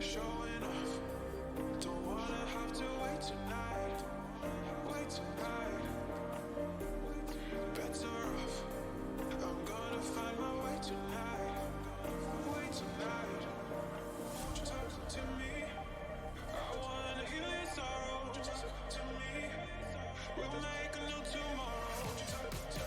showing off. Don't wanna have to wait tonight. Wait tonight. Bets are off. I'm gonna find my way tonight. Wait tonight. Won't you talk to me? I wanna heal your sorrow. Won't you talk to me? We'll make a new tomorrow. Won't you talk to me?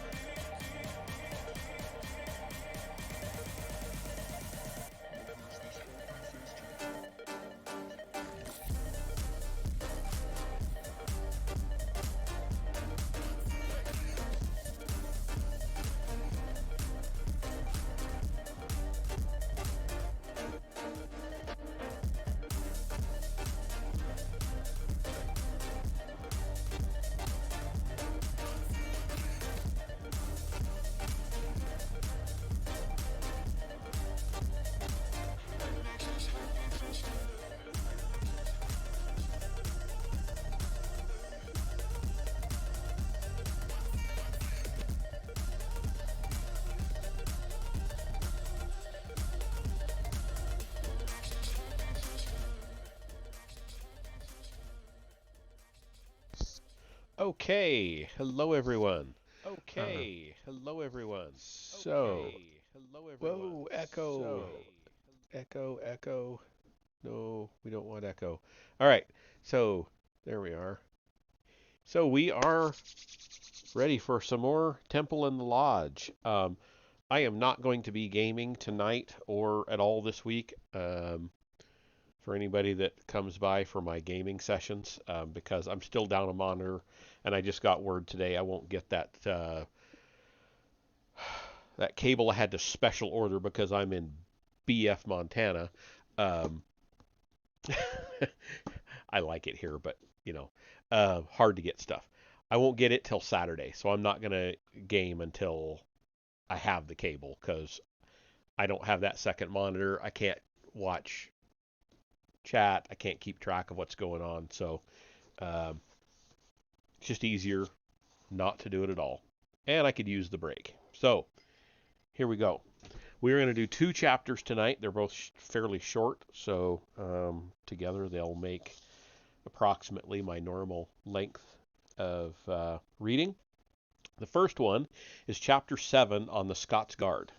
Okay, hello everyone. Hello everyone. So, Hello everyone. whoa, echo. No, we don't want echo. All right, so there we are. So we are ready for some more Temple in the Lodge. I am not going to be gaming tonight or at all this week. For anybody that comes by for my gaming sessions, because I'm still down a monitor, and I just got word today I won't get that cable I had to special order because I'm in BF Montana. Um, I like it here, but hard to get stuff. I won't get it till Saturday, so I'm not gonna game until I have the cable because I don't have that second monitor. I can't watch chat. I can't keep track of what's going on, so um, it's just easier not to do it at all. And I could use the break. So here we go. We're going to do 2 chapters tonight. They're both fairly short, so together they'll make approximately my normal length of reading. The first one is chapter 7 on the Scots Guard.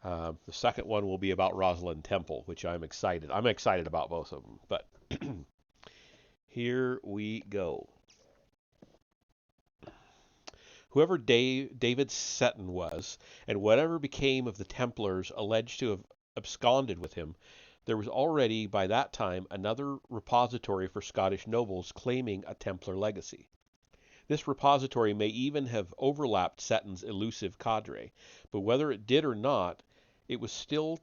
The second one will be about Rosalind Temple, which I'm excited. I'm excited about both of them, but here we go. Whoever David Seton was, and whatever became of the Templars alleged to have absconded with him, there was already by that time another repository for Scottish nobles claiming a Templar legacy. This repository may even have overlapped Seton's elusive cadre, but whether it did or not, it was still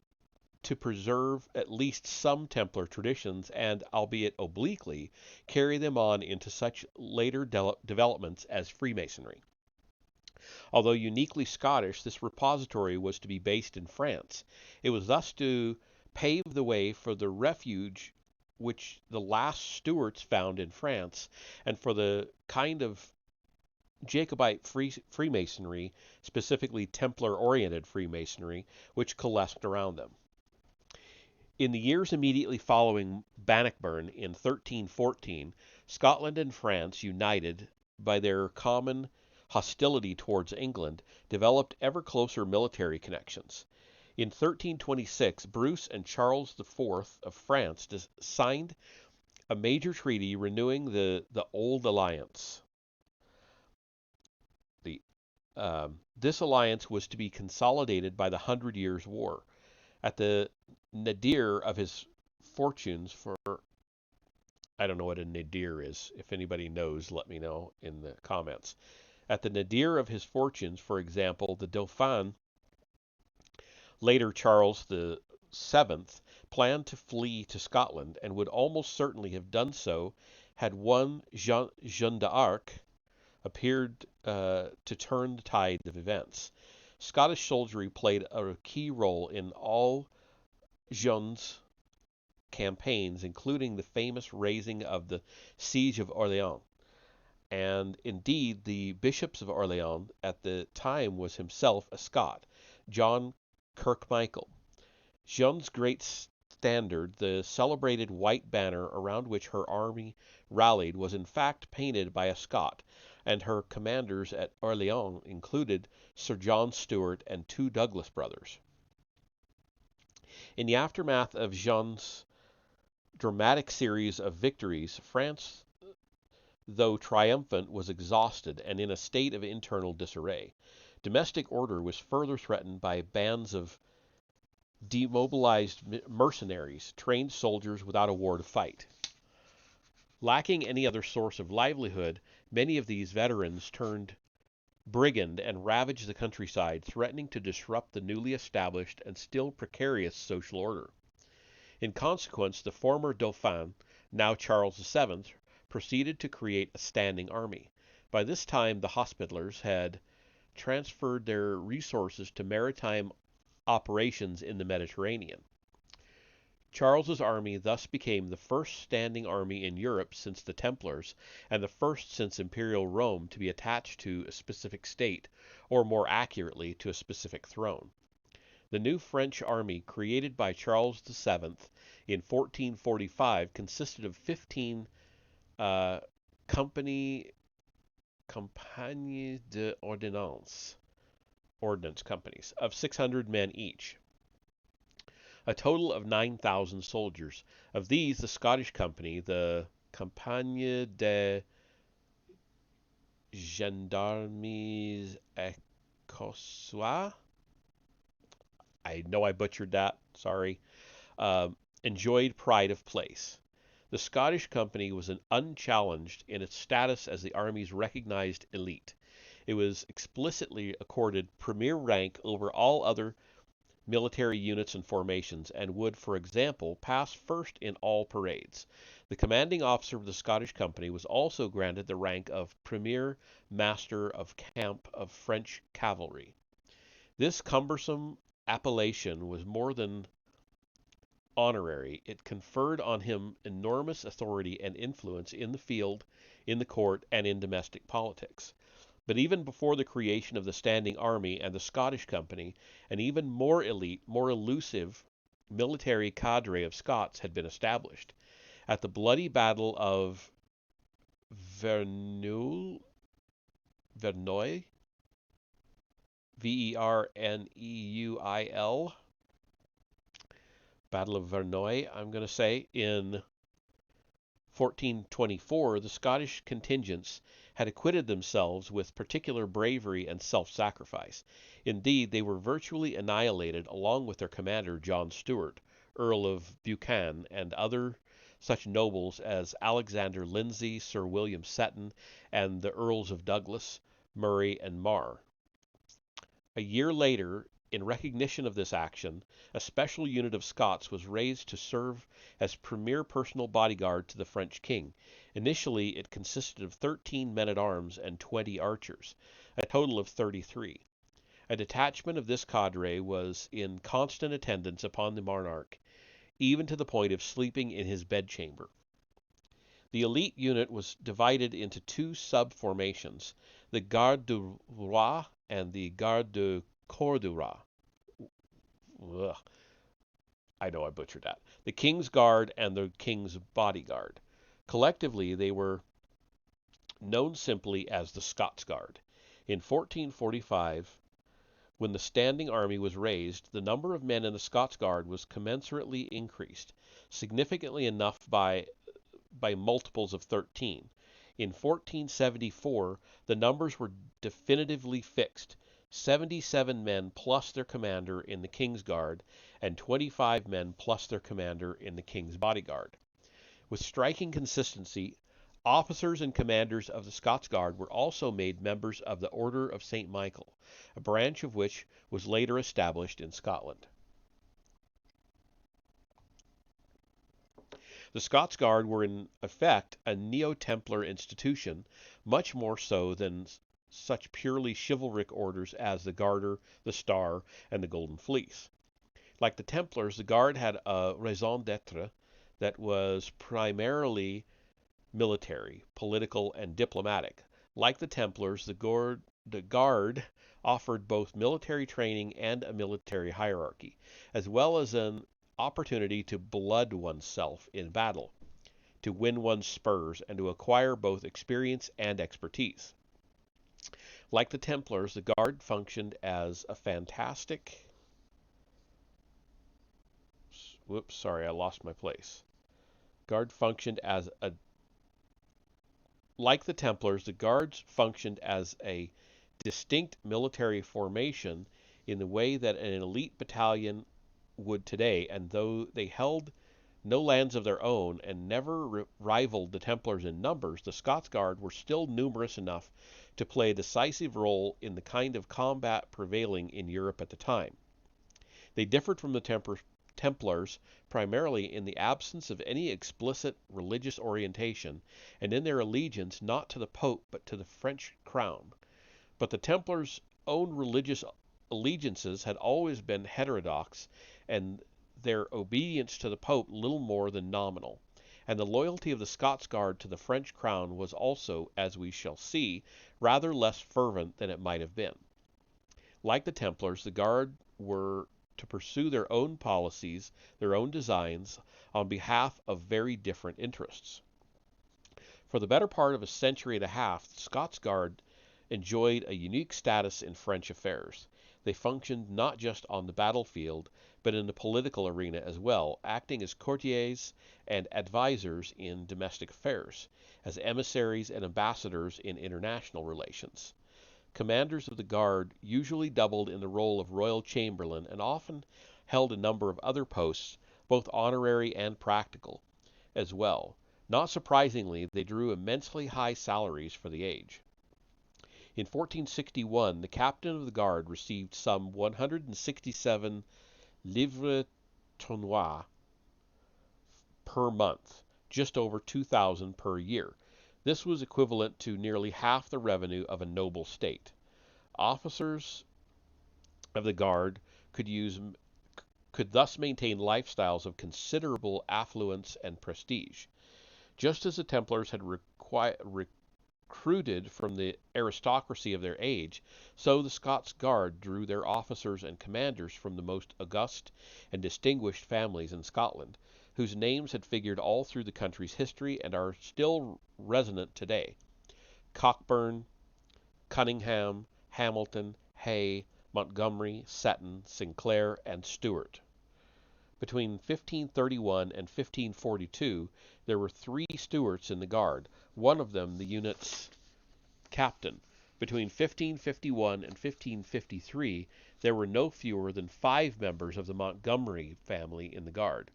to preserve at least some Templar traditions and, albeit obliquely, carry them on into such later developments as Freemasonry. Although uniquely Scottish, this repository was to be based in France. It was thus to pave the way for the refuge which the last Stuarts found in France, and for the kind of Jacobite Freemasonry, specifically Templar-oriented Freemasonry, which coalesced around them. In the years immediately following Bannockburn in 1314, Scotland and France, united by their common hostility towards England, developed ever closer military connections. In 1326, Bruce and Charles IV of France signed a major treaty renewing the Old Alliance. This alliance was to be consolidated by the Hundred Years' War. At the nadir of his fortunes for... I don't know what a nadir is. If anybody knows, let me know in the comments. At the nadir of his fortunes, for example, the Dauphin, later Charles VII, planned to flee to Scotland and would almost certainly have done so had one Jeanne d'Arc appeared to turn the tide of events. Scottish soldiery played a key role in all Jeanne's campaigns, including the famous raising of the Siege of Orleans. And indeed, the bishops of Orleans at the time was himself a Scot, John Kirkmichael. Jeanne's great standard, the celebrated white banner around which her army rallied, was in fact painted by a Scot, and her commanders at Orleans included Sir John Stuart and two Douglas brothers. In the aftermath of Jean's dramatic series of victories, France, though triumphant, was exhausted and in a state of internal disarray. Domestic order was further threatened by bands of demobilized mercenaries, trained soldiers without a war to fight. Lacking any other source of livelihood, many of these veterans turned brigand and ravaged the countryside, threatening to disrupt the newly established and still precarious social order. In consequence, the former Dauphin, now Charles VII, proceeded to create a standing army. By this time, the Hospitallers had transferred their resources to maritime operations in the Mediterranean. Charles's army thus became the first standing army in Europe since the Templars, and the first since Imperial Rome to be attached to a specific state, or more accurately, to a specific throne. The new French army, created by Charles VII in 1445, consisted of 15 compagnies d'ordonnance, ordnance companies, of 600 men each, a total of 9,000 soldiers. Of these, the Scottish company, the Compagnie de Gendarmes Écossois, I know I butchered that, sorry, enjoyed pride of place. The Scottish company was unchallenged in its status as the Army's recognized elite. It was explicitly accorded premier rank over all other military units and formations, and would, for example, pass first in all parades. The commanding officer of the Scottish company was also granted the rank of Premier Master of Camp of French Cavalry. This cumbersome appellation was more than honorary. It conferred on him enormous authority and influence in the field, in the court, and in domestic politics. But even before the creation of the Standing Army and the Scottish Company, an even more elite, more elusive military cadre of Scots had been established. At the bloody Battle of Verneuil, Verneuil, Battle of Verneuil, I'm going to say, in 1424, the Scottish contingents had acquitted themselves with particular bravery and self-sacrifice. Indeed, they were virtually annihilated along with their commander, John Stuart, Earl of Buchan, and other such nobles as Alexander Lindsay, Sir William Seton, and the Earls of Douglas, Murray, and Mar. A year later, in recognition of this action, a special unit of Scots was raised to serve as premier personal bodyguard to the French king. Initially, it consisted of 13 men-at-arms and 20 archers, a total of 33. A detachment of this cadre was in constant attendance upon the monarch, even to the point of sleeping in his bedchamber. The elite unit was divided into two sub-formations, the Garde du Roi and the Garde du Corps du Roi. Ugh, I know I butchered that. The King's Guard and the King's Bodyguard. Collectively, they were known simply as the Scots Guard. In 1445, when the standing army was raised, the number of men in the Scots Guard was commensurately increased, significantly enough by multiples of 13. In 1474, the numbers were definitively fixed, 77 men plus their commander in the King's Guard, and 25 men plus their commander in the King's Bodyguard. With striking consistency, officers and commanders of the Scots Guard were also made members of the Order of St. Michael, a branch of which was later established in Scotland. The Scots Guard were in effect a Neo-Templar institution, much more so than such purely chivalric orders as the Garter, the Star, and the Golden Fleece. Like the Templars, the Guard had a raison d'etre that was primarily military, political, and diplomatic. Like the Templars, the Guard offered both military training and a military hierarchy, as well as an opportunity to blood oneself in battle, to win one's spurs, and to acquire both experience and expertise. Like the Templars, the Guard functioned as a fantastic... Whoops, sorry, I lost my place. Guard functioned as a... Like the Templars, the Guards functioned as a distinct military formation in the way that an elite battalion would today, and though they held no lands of their own and never rivaled the Templars in numbers, the Scots Guard were still numerous enough to play a decisive role in the kind of combat prevailing in Europe at the time. They differed from the Templars primarily in the absence of any explicit religious orientation, and in their allegiance not to the Pope but to the French crown. But the Templars' own religious allegiances had always been heterodox, and their obedience to the Pope little more than nominal, and the loyalty of the Scots Guard to the French crown was also, as we shall see, rather less fervent than it might have been. Like the Templars, the Guard were to pursue their own policies, their own designs, on behalf of very different interests. For the better part of a century and a half, the Scots Guard enjoyed a unique status in French affairs. They functioned not just on the battlefield, but in the political arena as well, acting as courtiers and advisors in domestic affairs, as emissaries and ambassadors in international relations. Commanders of the Guard usually doubled in the role of royal chamberlain and often held a number of other posts, both honorary and practical, as well. Not surprisingly, they drew immensely high salaries for the age. In 1461, the captain of the Guard received some 167 livres tournois per month, just over 2,000 per year. This was equivalent to nearly half the revenue of a noble state. Officers of the Guard could thus maintain lifestyles of considerable affluence and prestige. Just as the Templars had recruited from the aristocracy of their age, so the Scots Guard drew their officers and commanders from the most august and distinguished families in Scotland, whose names had figured all through the country's history and are still resonant today. Cockburn, Cunningham, Hamilton, Hay, Montgomery, Seton, Sinclair, and Stuart. Between 1531 and 1542, there were 3 Stuarts in the Guard, one of them the unit's captain. Between 1551 and 1553, there were no fewer than 5 members of the Montgomery family in the Guard,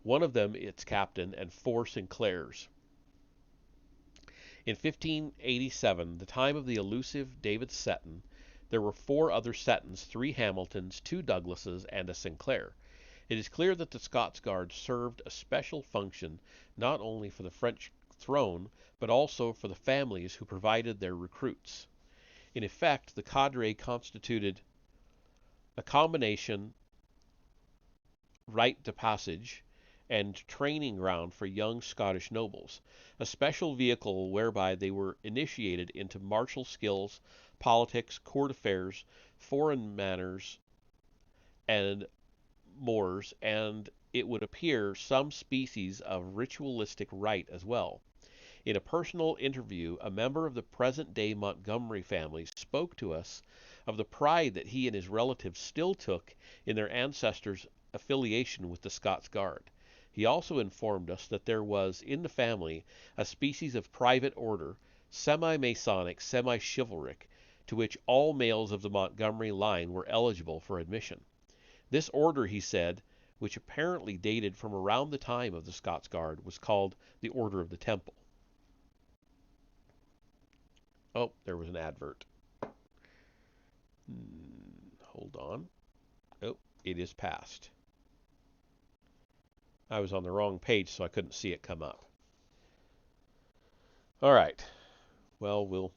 one of them its captain, and 4 Sinclairs. In 1587, the time of the elusive David Seton, there were 4 other Setons, 3 Hamiltons, 2 Douglases, and a Sinclair. It is clear that the Scots Guard served a special function not only for the French throne, but also for the families who provided their recruits. In effect, the cadre constituted a combination rite de passage and training ground for young Scottish nobles, a special vehicle whereby they were initiated into martial skills, politics, court affairs, foreign manners, and mores, and it would appear some species of ritualistic rite as well. In a personal interview, a member of the present-day Montgomery family spoke to us of the pride that he and his relatives still took in their ancestors' affiliation with the Scots Guard. He also informed us that there was in the family a species of private order, semi-Masonic, semi-chivalric, to which all males of the Montgomery line were eligible for admission. This order, he said, which apparently dated from around the time of the Scots Guard, was called the Order of the Temple. Oh, there was an advert. Hold on. Oh, it is past. I was on the wrong page, so I couldn't see it come up. All right. Well, we'll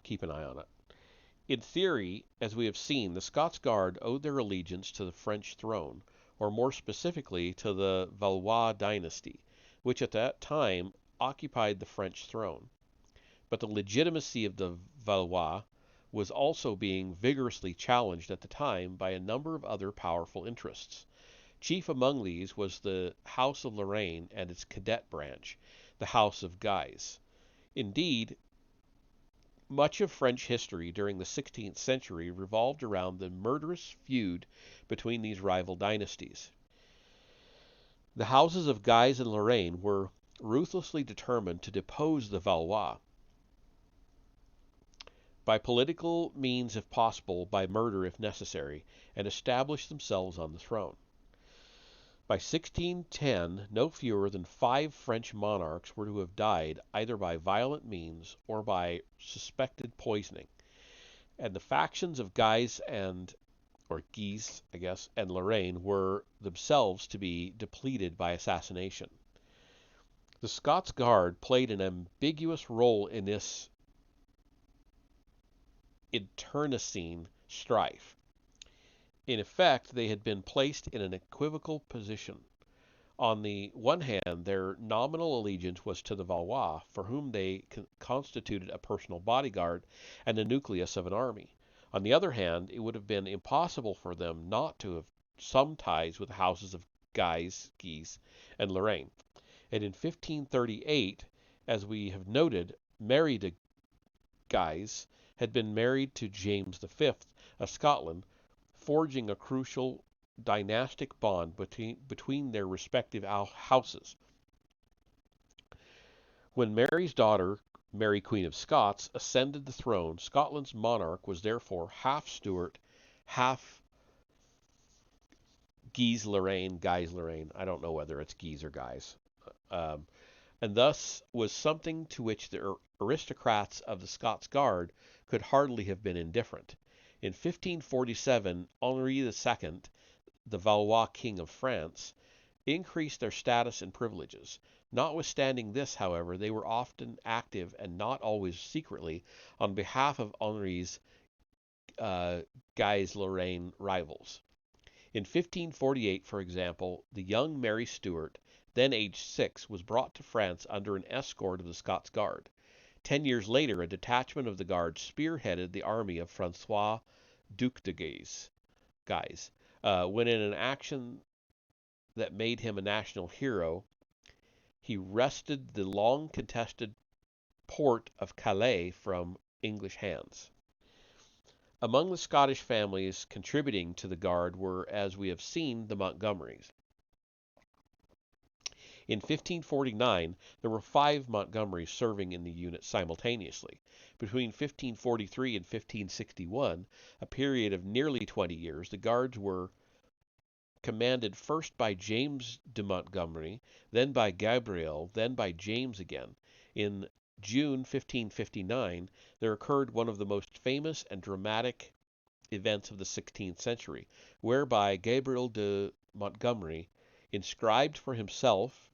keep an eye on it. In theory, as we have seen, the Scots Guard owed their allegiance to the French throne, or more specifically to the Valois dynasty, which at that time occupied the French throne. But the legitimacy of the Valois was also being vigorously challenged at the time by a number of other powerful interests. Chief among these was the House of Lorraine and its cadet branch, the House of Guise. Indeed, much of French history during the 16th century revolved around the murderous feud between these rival dynasties. The houses of Guise and Lorraine were ruthlessly determined to depose the Valois, by political means if possible, by murder if necessary, and establish themselves on the throne. By 1610, no fewer than 5 French monarchs were to have died either by violent means or by suspected poisoning, and the factions of Guise and Lorraine were themselves to be depleted by assassination. The Scots Guard played an ambiguous role in this internecine strife. In effect, they had been placed in an equivocal position. On the one hand, their nominal allegiance was to the Valois, for whom they constituted a personal bodyguard and a nucleus of an army. On the other hand, it would have been impossible for them not to have some ties with the houses of Guise, and Lorraine. And in 1538, as we have noted, Mary de Guise had been married to James V of Scotland, forging a crucial dynastic bond between their respective houses. When Mary's daughter, Mary Queen of Scots, ascended the throne, Scotland's monarch was therefore half Stuart, half Guise Lorraine. I don't know whether it's Guise or Guise. And thus was something to which the aristocrats of the Scots Guard could hardly have been indifferent. In 1547, Henri II, the Valois King of France, increased their status and privileges. Notwithstanding this, however, they were often active, and not always secretly, on behalf of Henri's Guise-Lorraine rivals. In 1548, for example, the young Mary Stuart, then aged 6, was brought to France under an escort of the Scots Guard. 10 years later, a detachment of the Guard spearheaded the army of Francois Duc de Guise, when in an action that made him a national hero, he wrested the long-contested port of Calais from English hands. Among the Scottish families contributing to the Guard were, as we have seen, the Montgomerys. In 1549, there were 5 Montgomerys serving in the unit simultaneously. Between 1543 and 1561, a period of nearly 20 years, the Guards were commanded first by James de Montgomery, then by Gabriel, then by James again. In June 1559, there occurred one of the most famous and dramatic events of the 16th century, whereby Gabriel de Montgomery inscribed for himself,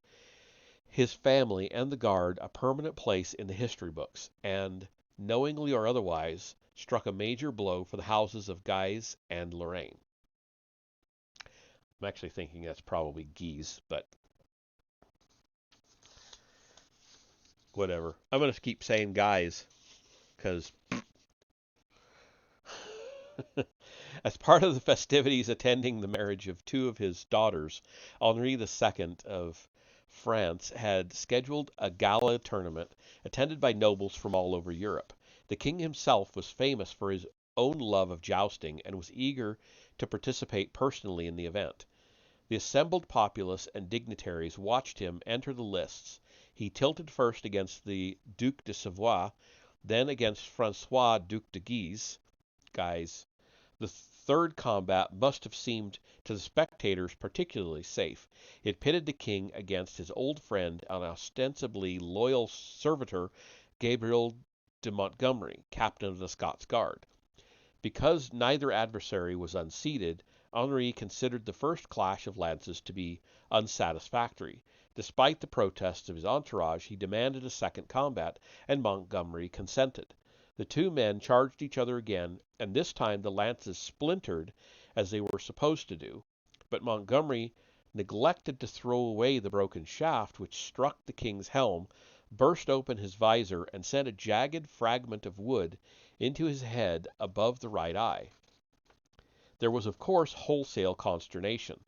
his family, and the Guard a permanent place in the history books, and, knowingly or otherwise, struck a major blow for the houses of Guise and Lorraine. I'm actually thinking that's probably Guise, but whatever. I'm going to keep saying Guise, because as part of the festivities attending the marriage of 2 of his daughters, Henri II of France had scheduled a gala tournament attended by nobles from all over Europe. The king himself was famous for his own love of jousting and was eager to participate personally in the event. The assembled populace and dignitaries watched him enter the lists. He tilted first against the Duc de Savoie, then against Francois Duc de Guise. The third combat must have seemed to the spectators particularly safe. It pitted the king against his old friend and ostensibly loyal servitor, Gabriel de Montgomery, captain of the Scots Guard. Because neither adversary was unseated, Henri considered the first clash of lances to be unsatisfactory. Despite the protests of his entourage, he demanded a second combat, and Montgomery consented. The 2 men charged each other again, and this time the lances splintered as they were supposed to do. But Montgomery neglected to throw away the broken shaft, which struck the king's helm, burst open his visor, and sent a jagged fragment of wood into his head above the right eye. There was, of course, wholesale consternation.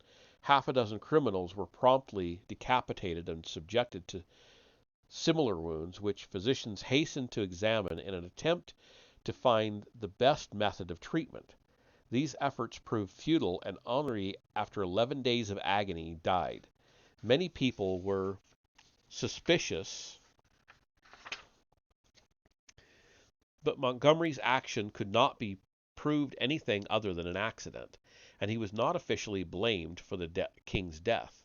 half a dozen criminals were promptly decapitated and subjected to similar wounds, which physicians hastened to examine in an attempt to find the best method of treatment. These efforts proved futile, and Henri, after 11 days of agony, died. Many people were suspicious, but Montgomery's action could not be proved anything other than an accident, and he was not officially blamed for the king's death.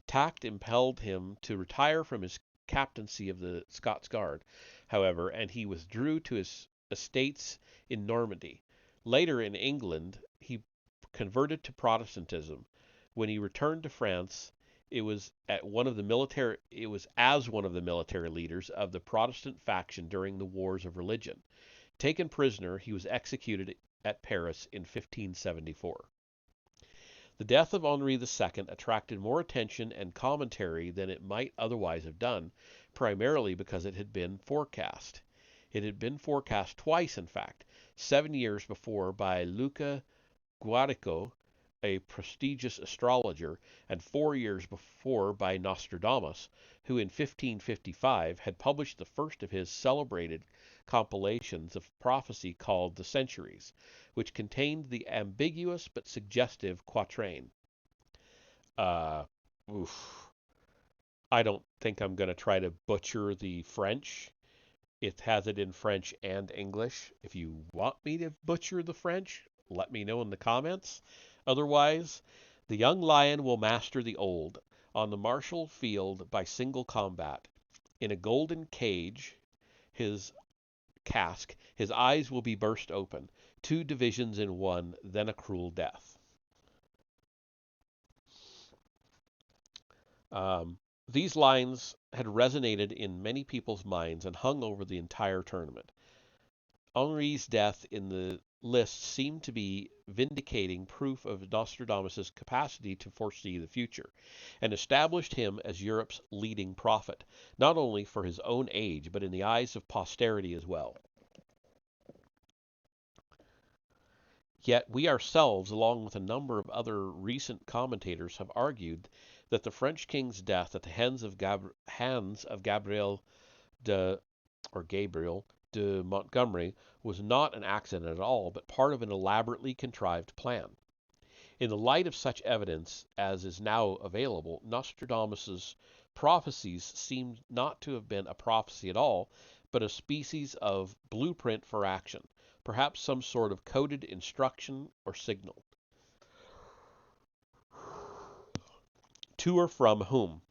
Tact impelled him to retire from his captaincy of the Scots Guard, however, and he withdrew to his estates in Normandy. Later in England, he converted to Protestantism. When he returned to France, it was as one of the military leaders of the Protestant faction during the Wars of Religion. Taken prisoner, he was executed at Paris in 1574. The death of Henri II attracted more attention and commentary than it might otherwise have done, primarily because it had been forecast. It had been forecast twice, in fact, 7 years before by Luca Guarico, a prestigious astrologer, and 4 years before by Nostradamus, who in 1555 had published the first of his celebrated compilations of prophecy called The Centuries, which contained the ambiguous but suggestive quatrain. Oof. I don't think I'm going to try to butcher the French. It has it in French and English. If you want me to butcher the French, let me know in the comments. Otherwise, the young lion will master the old on the martial field by single combat. In a golden cage, his cask, his eyes will be burst open. 2 divisions in one, then a cruel death. These lines had resonated in many people's minds and hung over the entire tournament. Henri's death in the list seemed to be vindicating proof of Nostradamus' capacity to foresee the future, and established him as Europe's leading prophet, not only for his own age, but in the eyes of posterity as well. Yet we ourselves, along with a number of other recent commentators, have argued that the French king's death at the hands of Gabriel de Montgomery was not an accident at all, but part of an elaborately contrived plan. In the light of such evidence as is now available, Nostradamus's prophecies seem not to have been a prophecy at all, but a species of blueprint for action, perhaps some sort of coded instruction or signal. To or from whom?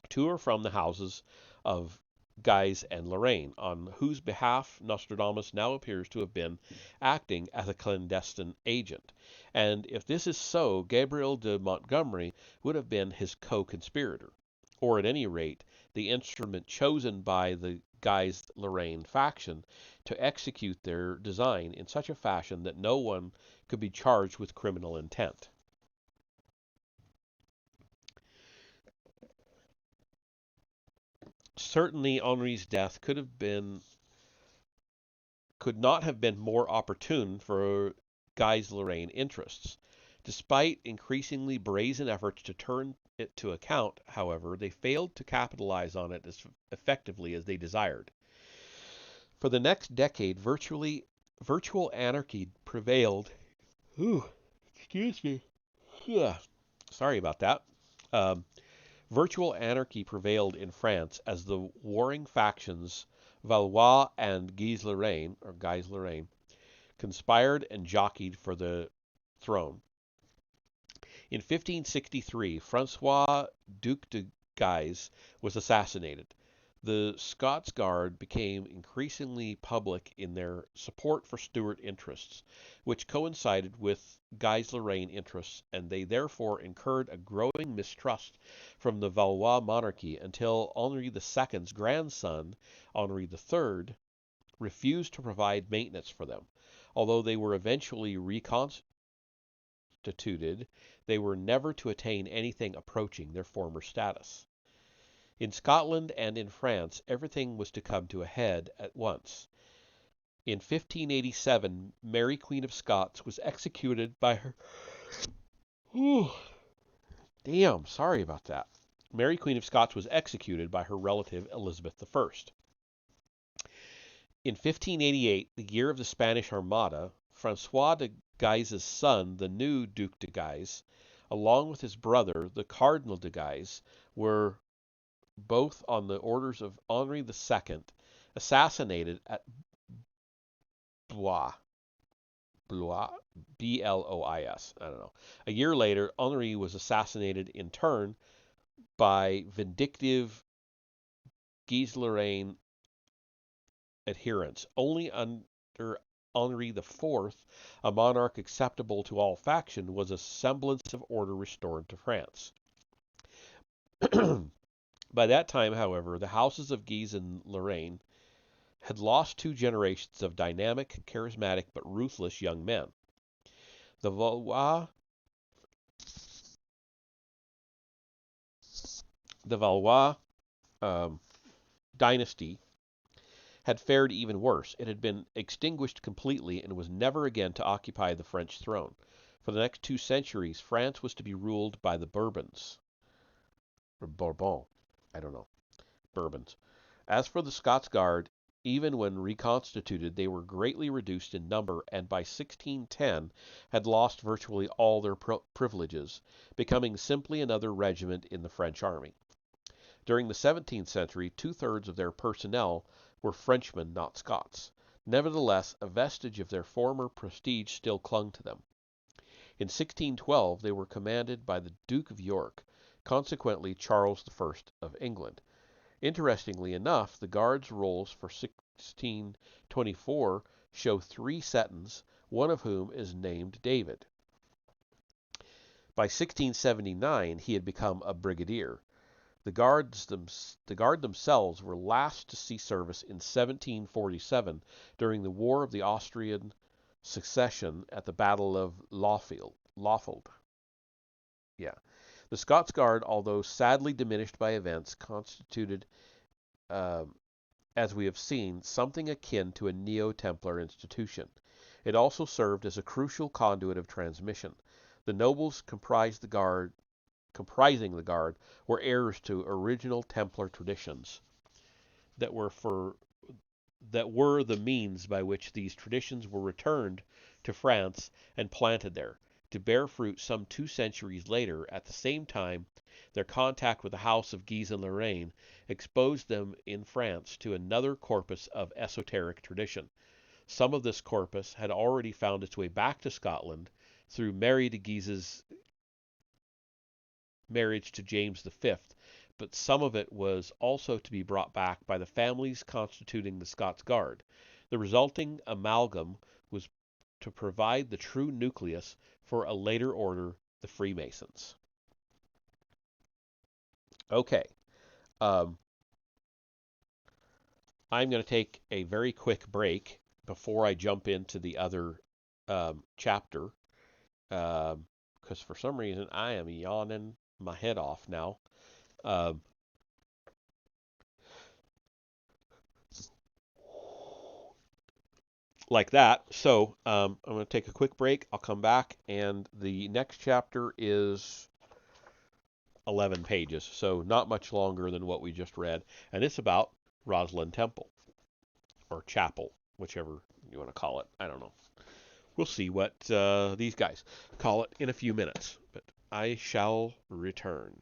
To or from the houses of Guise and Lorraine, on whose behalf Nostradamus now appears to have been acting as a clandestine agent. And if this is so, Gabriel de Montgomery would have been his co-conspirator, or at any rate, the instrument chosen by the Guise-Lorraine faction to execute their design in such a fashion that no one could be charged with criminal intent. Certainly, Henri's death could not have been more opportune for Guise-Lorraine interests. Despite increasingly brazen efforts to turn it to account, however, they failed to capitalize on it as effectively as they desired. For the next decade, virtual anarchy prevailed. Excuse me. Sorry about that. Virtual anarchy prevailed in France as the warring factions Valois and Guise-Lorraine conspired and jockeyed for the throne. In 1563, Francois Duc de Guise was assassinated. The Scots Guard became increasingly public in their support for Stuart interests, which coincided with Guise-Lorraine interests, and they therefore incurred a growing mistrust from the Valois monarchy until Henri II's grandson, Henri III, refused to provide maintenance for them. Although they were eventually reconstituted, they were never to attain anything approaching their former status. In Scotland and in France, everything was to come to a head at once. In 1587, Mary Queen of Scots was executed by her Damn, sorry about that. Mary Queen of Scots was executed by her relative Elizabeth I. In 1588, the year of the Spanish Armada, Francois de Guise's son, the new Duc de Guise, along with his brother, the Cardinal de Guise, were both on the orders of Henri II, assassinated at Blois. Blois, Blois. I don't know. A year later, Henri was assassinated in turn by vindictive Guise-Lorraine adherents. Only under Henri IV, a monarch acceptable to all faction, was a semblance of order restored to France. By that time, however, the houses of Guise and Lorraine had lost 2 generations of dynamic, charismatic, but ruthless young men. The Valois um, dynasty had fared even worse. It had been extinguished completely and was never again to occupy the French throne. For the next 2 centuries, France was to be ruled by the Bourbons. Or Bourbon. I don't know. Bourbons. As for the Scots Guard, even when reconstituted, they were greatly reduced in number and by 1610 had lost virtually all their privileges, becoming simply another regiment in the French army. During the 17th century, 2/3 of their personnel were Frenchmen, not Scots. Nevertheless, a vestige of their former prestige still clung to them. In 1612 they were commanded by the Duke of York, consequently Charles I of England. Interestingly enough, the Guards' rolls for 1624 show 3 Settons, one of whom is named David. By 1679 he had become a brigadier. The guard themselves were last to see service in 1747 during the War of the Austrian Succession at the Battle of Lawfeld. Yeah. The Scots Guard, although sadly diminished by events, constituted, as we have seen, something akin to a Neo-Templar institution. It also served as a crucial conduit of transmission. The nobles comprising the Guard were heirs to original Templar traditions that were the means by which these traditions were returned to France and planted there, to bear fruit some 2 centuries later. At the same time, their contact with the House of Guise and Lorraine exposed them in France to another corpus of esoteric tradition. Some of this corpus had already found its way back to Scotland through Mary de Guise's marriage to James V, but some of it was also to be brought back by the families constituting the Scots Guard. The resulting amalgam was to provide the true nucleus for a later order, the Freemasons. Okay, I'm going to take a very quick break before I jump into the other chapter, because for some reason I am yawning my head off now. Like that. So I'm going to take a quick break. I'll come back, and the next chapter is 11 pages, so not much longer than what we just read, and it's about Rosslyn Temple, or Chapel, whichever you want to call it. I don't know. We'll see what these guys call it in a few minutes, but I shall return.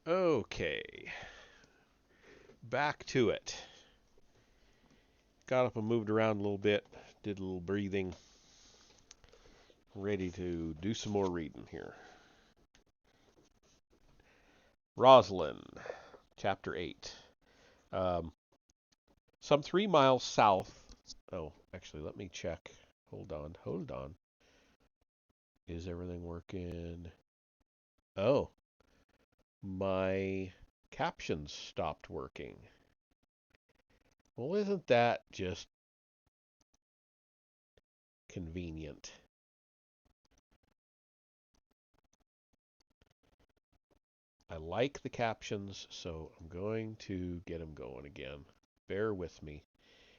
Okay, back to it. Got up and moved around a little bit, did a little breathing. Ready to do some more reading here. Rosalind, Chapter 8. Um, some 3 miles south. Oh, actually, let me check. Hold on. Is everything working? Oh, my captions stopped working. Well, isn't that just convenient? I like the captions, so I'm going to get them going again. Bear with me.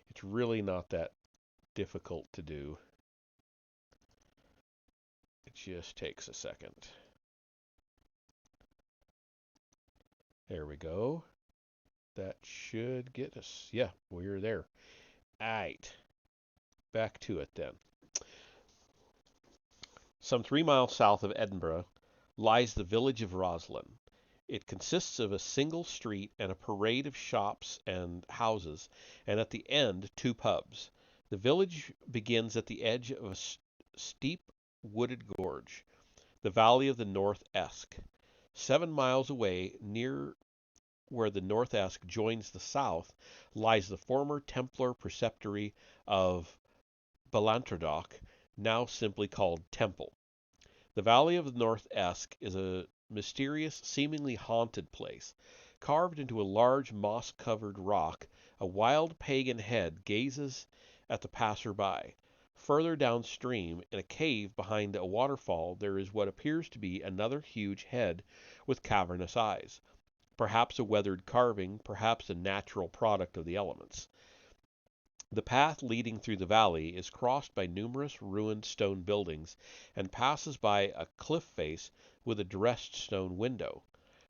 It's really not that difficult to do. It just takes a second. There we go. That should get us. Yeah, we're there. Alright. Back to it then. Some 3 miles south of Edinburgh lies the village of Roslyn. It consists of a single street and a parade of shops and houses, and at the end, two pubs. The village begins at the edge of a steep wooded gorge, the valley of the North Esk. 7 miles away, near where the North Esk joins the south, lies the former Templar preceptory of Ballantradock, now simply called Temple. The valley of the North Esk is a mysterious, seemingly haunted place. Carved into a large moss-covered rock, a wild pagan head gazes at the passer-by. Further downstream, in a cave behind a waterfall, there is what appears to be another huge head with cavernous eyes. Perhaps a weathered carving, perhaps a natural product of the elements. The path leading through the valley is crossed by numerous ruined stone buildings and passes by a cliff face with a dressed stone window.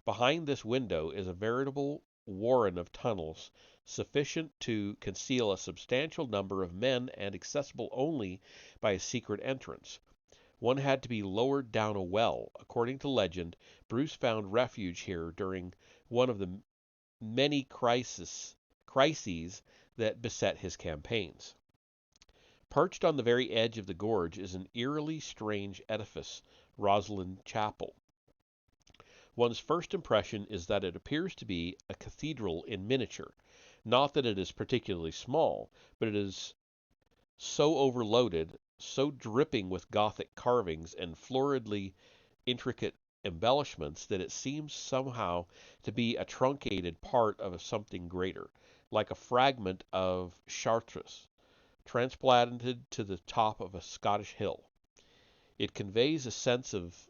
Behind this window is a veritable warren of tunnels, sufficient to conceal a substantial number of men and accessible only by a secret entrance. One had to be lowered down a well. According to legend, Bruce found refuge here during one of the many crises that beset his campaigns. Perched on the very edge of the gorge is an eerily strange edifice, Rosalind Chapel. One's first impression is that it appears to be a cathedral in miniature. Not that it is particularly small, but it is so overloaded, so dripping with Gothic carvings and floridly intricate embellishments that it seems somehow to be a truncated part of something greater, like a fragment of Chartres transplanted to the top of a Scottish hill. It conveys a sense of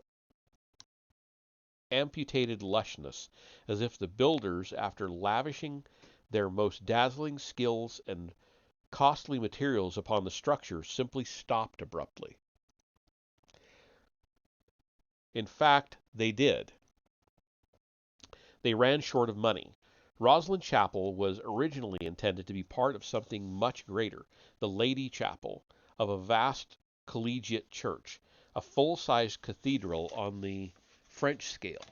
amputated lushness, as if the builders, after lavishing their most dazzling skills and costly materials upon the structure, simply stopped abruptly. In fact, they did. They ran short of money. Rosalind Chapel was originally intended to be part of something much greater, the Lady Chapel of a vast collegiate church, a full-sized cathedral on the French scale.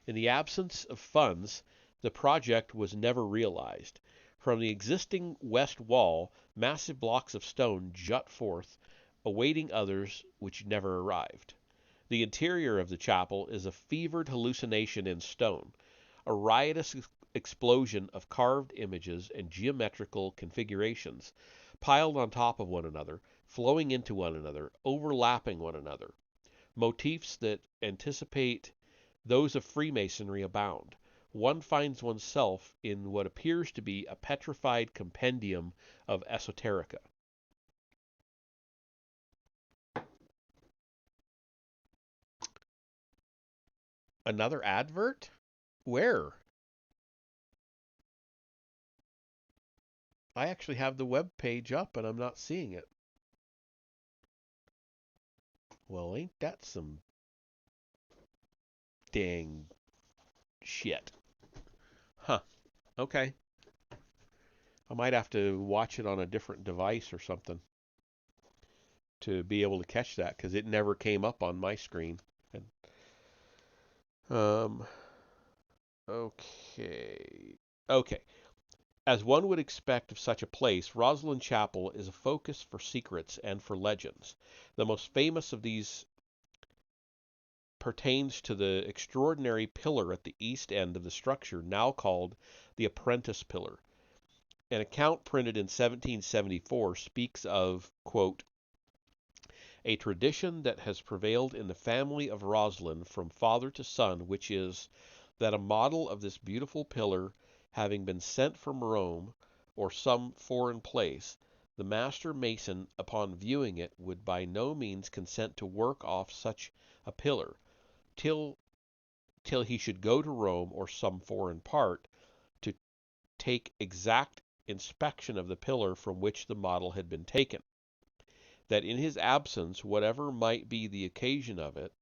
In the absence of funds, the project was never realized. From the existing west wall, massive blocks of stone jut forth, awaiting others which never arrived. The interior of the chapel is a fevered hallucination in stone, a riotous explosion of carved images and geometrical configurations, piled on top of one another, flowing into one another, overlapping one another. Motifs that anticipate those of Freemasonry abound. One finds oneself in what appears to be a petrified compendium of esoterica. Another advert? Where? I actually have the web page up and I'm not seeing it. Well, ain't that some dang shit? Huh. Okay. I might have to watch it on a different device or something to be able to catch that because it never came up on my screen. And, um, Okay. Okay. As one would expect of such a place, Rosslyn Chapel is a focus for secrets and for legends. The most famous of these pertains to the extraordinary pillar at the east end of the structure, now called the Apprentice Pillar. An account printed in 1774 speaks of, quote, a tradition that has prevailed in the family of Rosslyn from father to son, which is, that a model of this beautiful pillar having been sent from Rome or some foreign place, the master mason, upon viewing it, would by no means consent to work off such a pillar, till he should go to Rome or some foreign part, to take exact inspection of the pillar from which the model had been taken, that in his absence, whatever might be the occasion of it,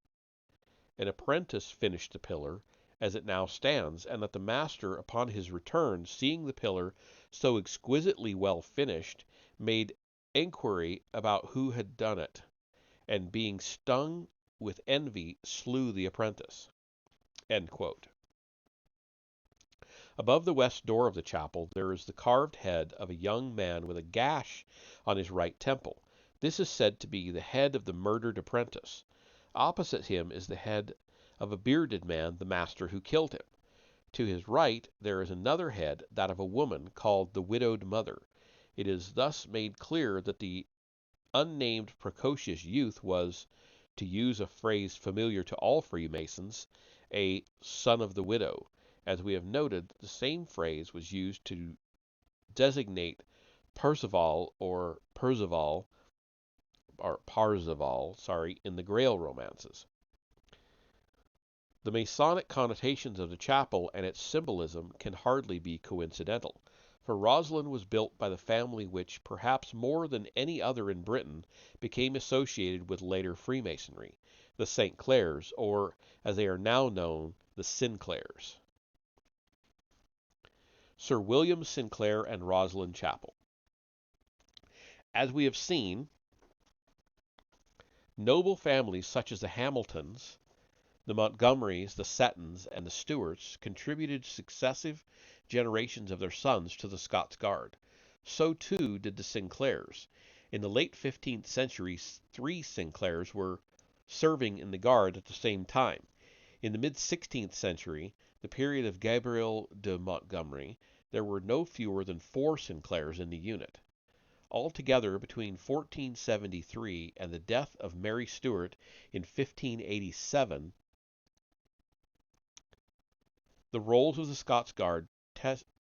an apprentice finished the pillar as it now stands, and that the master, upon his return, seeing the pillar so exquisitely well finished, made enquiry about who had done it, and being stung with envy, slew the apprentice. End quote. Above the west door of the chapel there is the carved head of a young man with a gash on his right temple. This is said to be the head of the murdered apprentice. Opposite him is the head of a bearded man, the master who killed him. To his right there is another head, that of a woman, called the widowed mother. It is thus made clear that the unnamed precocious youth was, to use a phrase familiar to all Freemasons, a son of the widow. As we have noted, the same phrase was used to designate Percival or Parzival, in the Grail romances. The Masonic connotations of the chapel and its symbolism can hardly be coincidental, for Rosslyn was built by the family which, perhaps more than any other in Britain, became associated with later Freemasonry, the St. Clairs, or, as they are now known, the Sinclairs. Sir William Sinclair and Rosslyn Chapel. As we have seen, noble families such as the Hamiltons, the Montgomerys, the Settons, and the Stuarts contributed successive generations of their sons to the Scots Guard. So too did the Sinclairs. In the late 15th century, 3 Sinclairs were serving in the Guard at the same time. In the mid-16th century, the period of Gabriel de Montgomery, there were no fewer than 4 Sinclairs in the unit. Altogether, between 1473 and the death of Mary Stuart in 1587, the rolls of the Scots Guard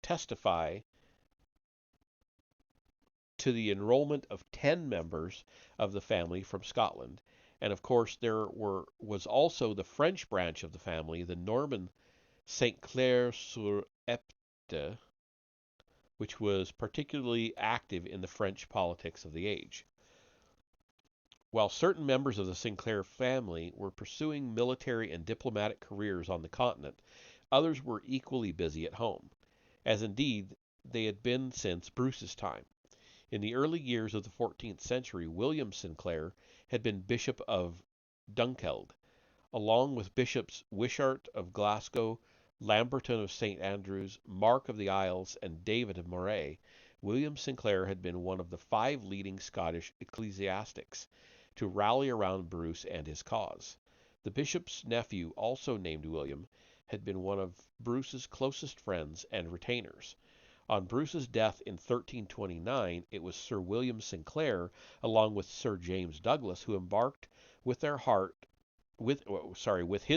testify to the enrollment of 10 members of the family from Scotland, and of course was also the French branch of the family, the Norman St. Clair sur Epte, which was particularly active in the French politics of the age. While certain members of the Sinclair family were pursuing military and diplomatic careers on the continent, others were equally busy at home, as indeed they had been since Bruce's time. In the early years of the 14th century, William Sinclair had been Bishop of Dunkeld, along with Bishops Wishart of Glasgow, Lamberton of St. Andrews, Mark of the Isles, and David of Moray. William Sinclair had been one of the 5 leading Scottish ecclesiastics to rally around Bruce and his cause. The bishop's nephew, also named William, had been one of Bruce's closest friends and retainers. On Bruce's death in 1329, it was Sir William Sinclair, along with Sir James Douglas, who embarked with his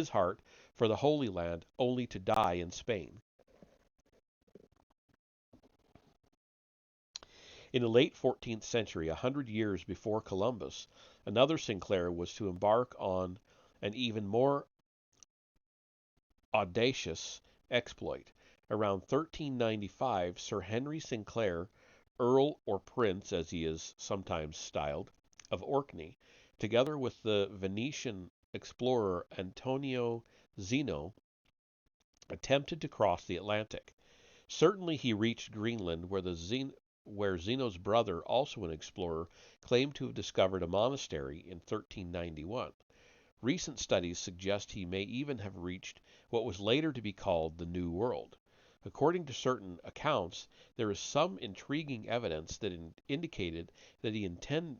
heart for the Holy Land, only to die in Spain. In the late 14th century, 100 years before Columbus, another Sinclair was to embark on an even more audacious exploit. Around 1395, Sir Henry Sinclair, Earl or Prince, as he is sometimes styled, of Orkney, together with the Venetian explorer Antonio Zeno, attempted to cross the Atlantic. Certainly he reached Greenland, where Zeno's brother, also an explorer, claimed to have discovered a monastery in 1391. Recent studies suggest he may even have reached what was later to be called the New World. According to certain accounts, there is some intriguing evidence that indicated that he intended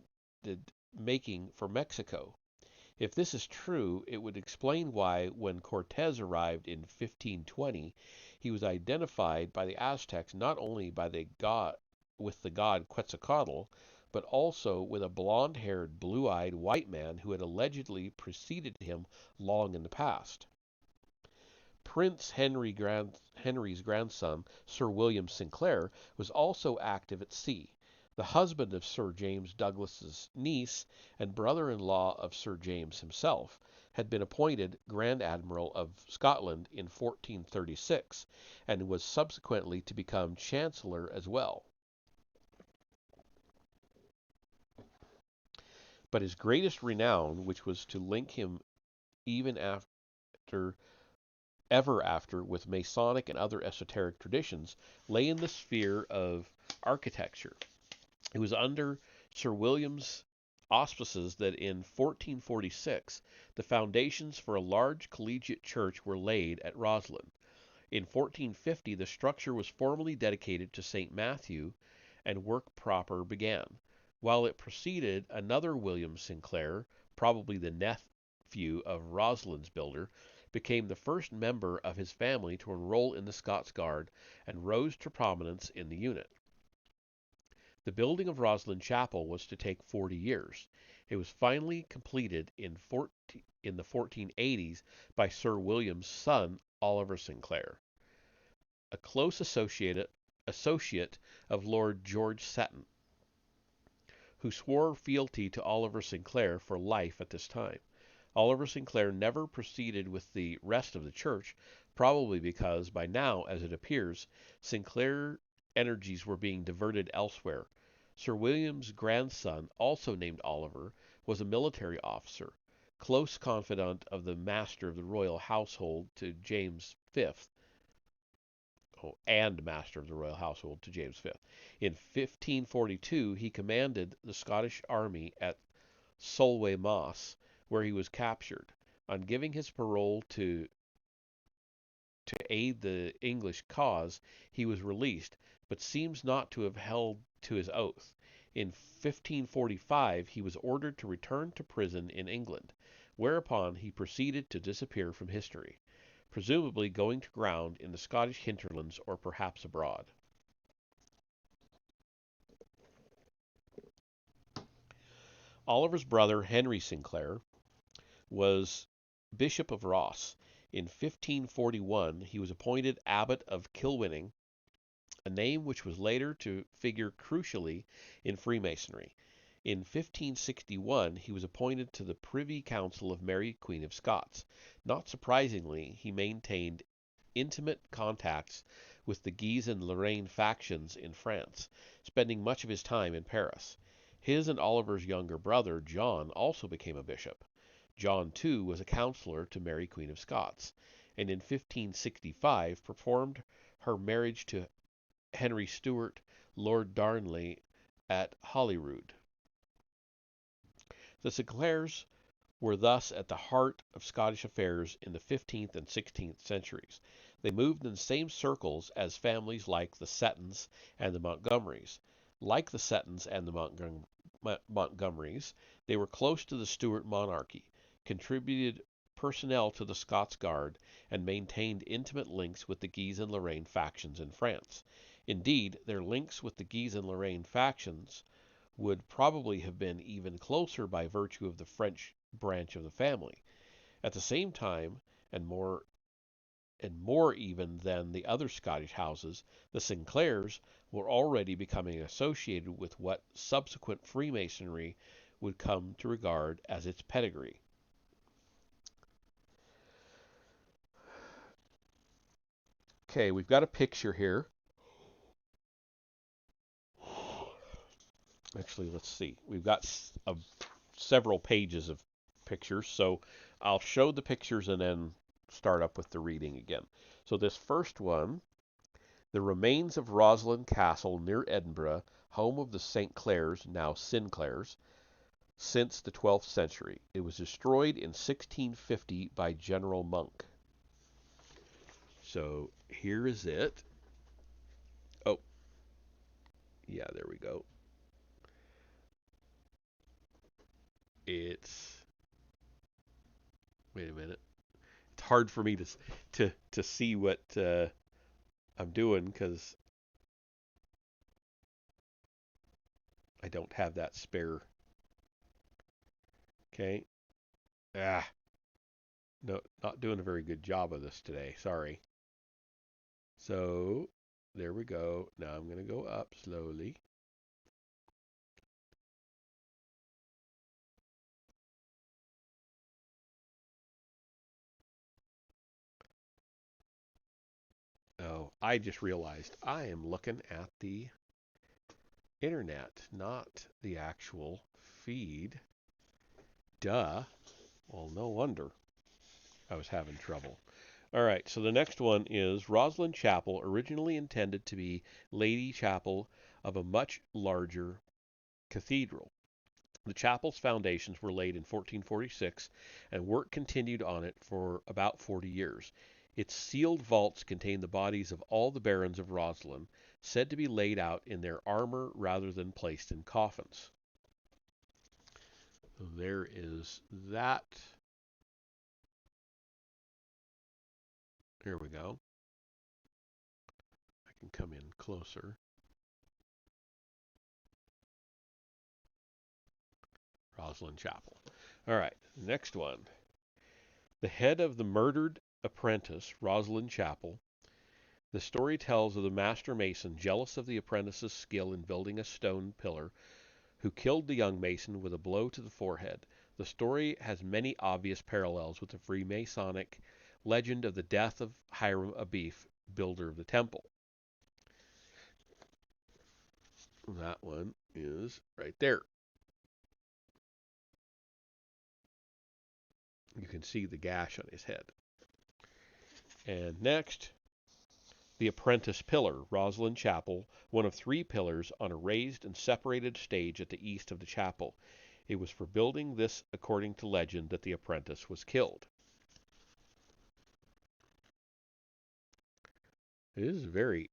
making for Mexico. If this is true, it would explain why, when Cortez arrived in 1520, he was identified by the Aztecs not only with the god Quetzalcoatl, but also with a blond-haired, blue-eyed white man who had allegedly preceded him long in the past. Prince Henry's grandson, Sir William Sinclair, was also active at sea. The husband of Sir James Douglas's niece and brother-in-law of Sir James himself had been appointed Grand Admiral of Scotland in 1436 and was subsequently to become Chancellor as well. But his greatest renown, which was to link him even ever after with Masonic and other esoteric traditions, lay in the sphere of architecture. It was under Sir William's auspices that in 1446 the foundations for a large collegiate church were laid at Roslyn. In 1450 the structure was formally dedicated to St. Matthew, and work proper began. While it preceded, another William Sinclair, probably the nephew of Roslyn's builder, became the first member of his family to enroll in the Scots Guard and rose to prominence in the unit. The building of Roslyn Chapel was to take 40 years. It was finally completed in the 1480s by Sir William's son, Oliver Sinclair, a close associate of Lord George Seton, who swore fealty to Oliver Sinclair for life at this time. Oliver Sinclair never proceeded with the rest of the church, probably because, by now, as it appears, Sinclair energies were being diverted elsewhere. Sir William's grandson, also named Oliver, was a military officer, close confidant of the Master of the Royal Household to James V, and Master of the Royal Household to James V. In 1542, he commanded the Scottish army at Solway Moss, where he was captured. On giving his parole to aid the English cause, he was released, but seems not to have held to his oath. In 1545 he was ordered to return to prison in England, whereupon he proceeded to disappear from history, presumably going to ground in the Scottish hinterlands or perhaps abroad. Oliver's brother, Henry Sinclair, was Bishop of Ross. In 1541 he was appointed Abbot of Kilwinning, a name which was later to figure crucially in Freemasonry. In 1561 he was appointed to the Privy Council of Mary Queen of Scots. Not surprisingly, he maintained intimate contacts with the Guise and Lorraine factions in France, spending much of his time in Paris. His and Oliver's younger brother, John, also became a bishop. John, too, was a counselor to Mary Queen of Scots, and in 1565 performed her marriage to Henry Stuart, Lord Darnley, at Holyrood. The Sinclairs were thus at the heart of Scottish affairs in the 15th and 16th centuries. They moved in the same circles as families like the Setons and the Montgomerys. Like the Setons and the Montgomerys, they were close to the Stuart monarchy, contributed personnel to the Scots Guard, and maintained intimate links with the Guise and Lorraine factions in France. Indeed, their links with the Guise and Lorraine factions would probably have been even closer by virtue of the French branch of the family. At the same time, and more even than the other Scottish houses, the Sinclairs were already becoming associated with what subsequent Freemasonry would come to regard as its pedigree. Okay, we've got a picture here. Actually, let's see. We've got several pages of pictures, so I'll show the pictures and then start up with the reading again. So this first one, the remains of Roslyn Castle near Edinburgh, home of the St. Clairs, now Sinclairs. since the 12th century. It was destroyed in 1650 by General Monk. So here is it. Oh, yeah, there we go. It's wait a minute. It's hard for me to see what I'm doing because I don't have that spare. Okay. Ah, no, not doing a very good job of this today. Sorry. So there we go. Now I'm going to go up slowly. Oh, I just realized I am looking at the internet, not the actual feed. Duh. Well, no wonder I was having trouble. All right, so the next one is Rosslyn Chapel, originally intended to be Lady Chapel of a much larger cathedral. The chapel's foundations were laid in 1446, and work continued on it for about 40 years. Its sealed vaults contain the bodies of all the barons of Rosslyn, said to be laid out in their armor rather than placed in coffins. So there is that. Here we go. I can come in closer. Rosslyn Chapel. All right, next one. The head of the murdered apprentice, Rosslyn Chapel. The story tells of the master mason, jealous of the apprentice's skill in building a stone pillar, who killed the young mason with a blow to the forehead. The story has many obvious parallels with the Freemasonic legend of the death of Hiram Abief, builder of the temple. That one is right there. You can see the gash on his head. And next, the apprentice pillar, Rosslyn Chapel, one of 3 pillars on a raised and separated stage at the east of the chapel. It was for building this, according to legend, that the apprentice was killed. It is very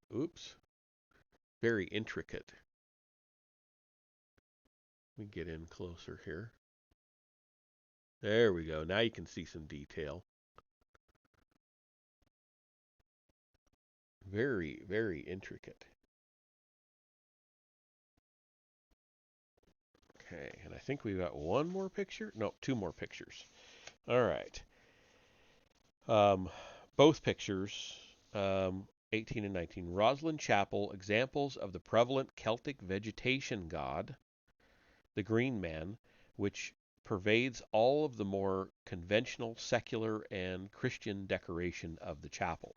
intricate. Let me get in closer here. There we go. Now you can see some detail. Very, very intricate. Okay, and I think we've got one more picture. No, 2 more pictures. All right. Both pictures, 18 and 19. Rosslyn Chapel, examples of the prevalent Celtic vegetation god, the Green Man, which pervades all of the more conventional secular and Christian decoration of the chapel.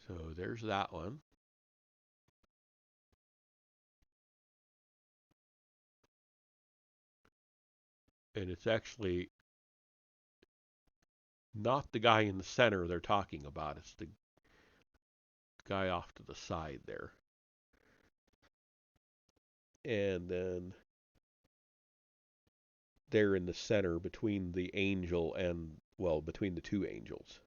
So there's that one. And it's actually not the guy in the center they're talking about. It's the guy off to the side there. And then they're in the center between the angel and, well, between the 2 angels.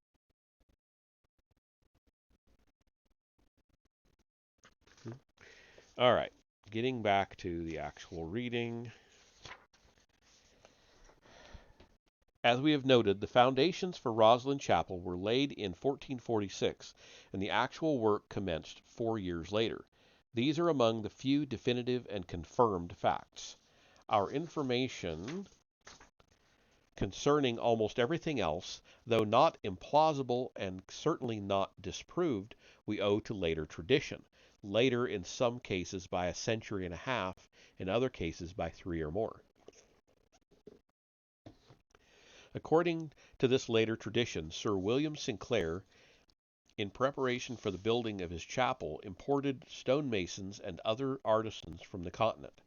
All right, getting back to the actual reading. As we have noted, the foundations for Rosslyn Chapel were laid in 1446, and the actual work commenced 4 years later. These are among the few definitive and confirmed facts. Our information concerning almost everything else, though not implausible and certainly not disproved, we owe to later tradition. Later, in some cases, by a century and a half, in other cases, by 3 or more. According to this later tradition, Sir William Sinclair, in preparation for the building of his chapel, imported stonemasons and other artisans from the continent.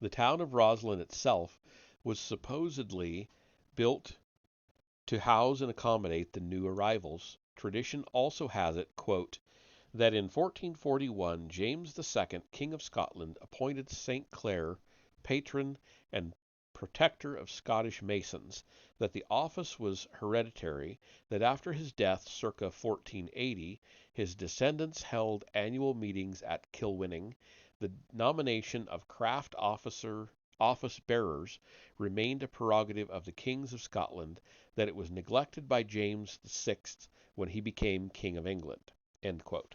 The town of Rosslyn itself was supposedly built to house and accommodate the new arrivals. Tradition also has it, quote, that in 1441 James II, King of Scotland, appointed St. Clair, patron and protector of Scottish Masons, that the office was hereditary, that after his death circa 1480 his descendants held annual meetings at Kilwinning, the nomination of craft office bearers remained a prerogative of the kings of Scotland, that it was neglected by James VI when he became King of England. End quote.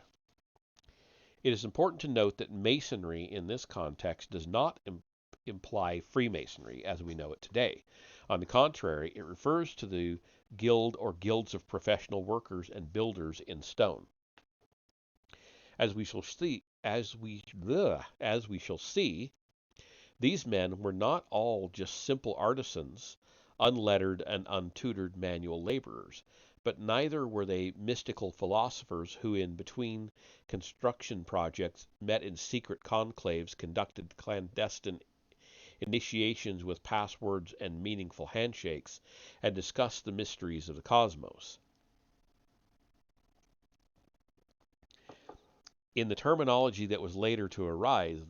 It is important to note that Masonry in this context does not imply Freemasonry as we know it today. On the contrary, it refers to the guild or guilds of professional workers and builders in stone. As we shall see, these men were not all just simple artisans, unlettered and untutored manual laborers, but neither were they mystical philosophers who, in between construction projects, met in secret conclaves, conducted clandestine initiations with passwords and meaningful handshakes, and discussed the mysteries of the cosmos. In the terminology that was later to arise,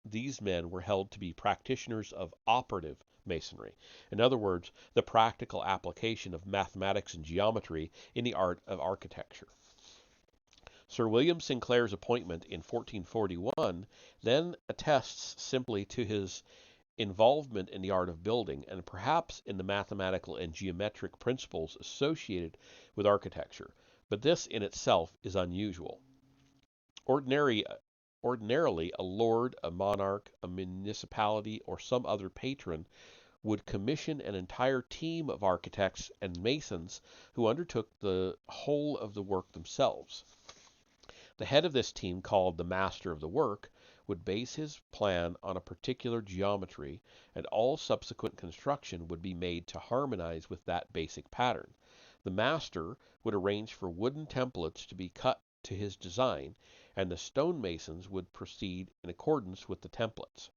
these men were held to be practitioners of operative Masonry. In other words, the practical application of mathematics and geometry in the art of architecture. Sir William Sinclair's appointment in 1441 then attests simply to his involvement in the art of building, and perhaps in the mathematical and geometric principles associated with architecture, but this in itself is unusual. Ordinarily, a lord, a monarch, a municipality, or some other patron would commission an entire team of architects and masons who undertook the whole of the work themselves. The head of this team, called the master of the work, would base his plan on a particular geometry, and all subsequent construction would be made to harmonize with that basic pattern. The master would arrange for wooden templates to be cut to his design, and the stonemasons would proceed in accordance with the templates.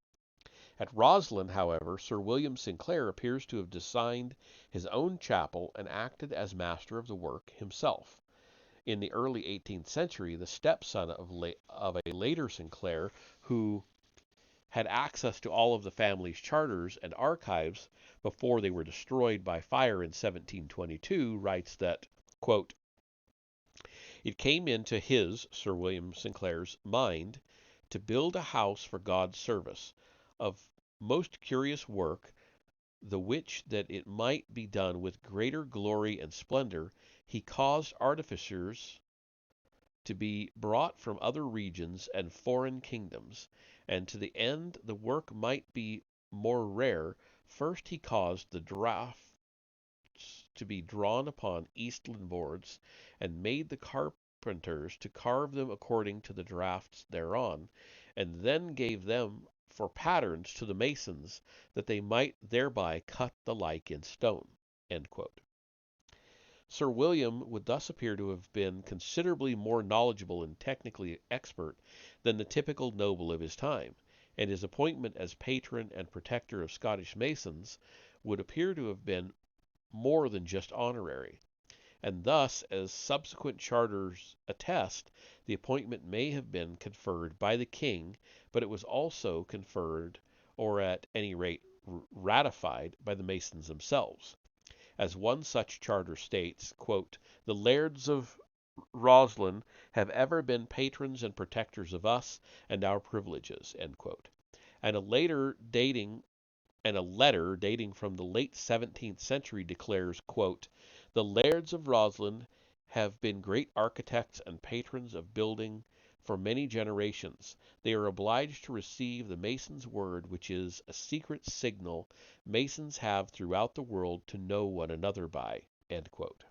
At Roslin, however, Sir William Sinclair appears to have designed his own chapel and acted as master of the work himself. In the early 18th century, the stepson of a later Sinclair, who had access to all of the family's charters and archives before they were destroyed by fire in 1722, writes that, quote, "It came into his (Sir William Sinclair's) mind to build a house for God's service, of most curious work, the which that it might be done with greater glory and splendor, he caused artificers to be brought from other regions and foreign kingdoms, and to the end the work might be more rare, first he caused the draughts to be drawn upon eastland boards, and made the carpenters to carve them according to the draughts thereon, and then gave them for patterns to the masons, that they might thereby cut the like in stone." End quote. Sir William would thus appear to have been considerably more knowledgeable and technically expert than the typical noble of his time, and his appointment as patron and protector of Scottish Masons would appear to have been more than just honorary. And thus, as subsequent charters attest, the appointment may have been conferred by the king, but it was also conferred, or at any rate ratified, by the Masons themselves. As one such charter states, quote, "The lairds of Roslin have ever been patrons and protectors of us and our privileges." End quote. And a letter dating from the late 17th century declares, quote, "The lairds of Roslin have been great architects and patrons of building for many generations. They are obliged to receive the mason's word, which is a secret signal masons have throughout the world to know one another by." End quote.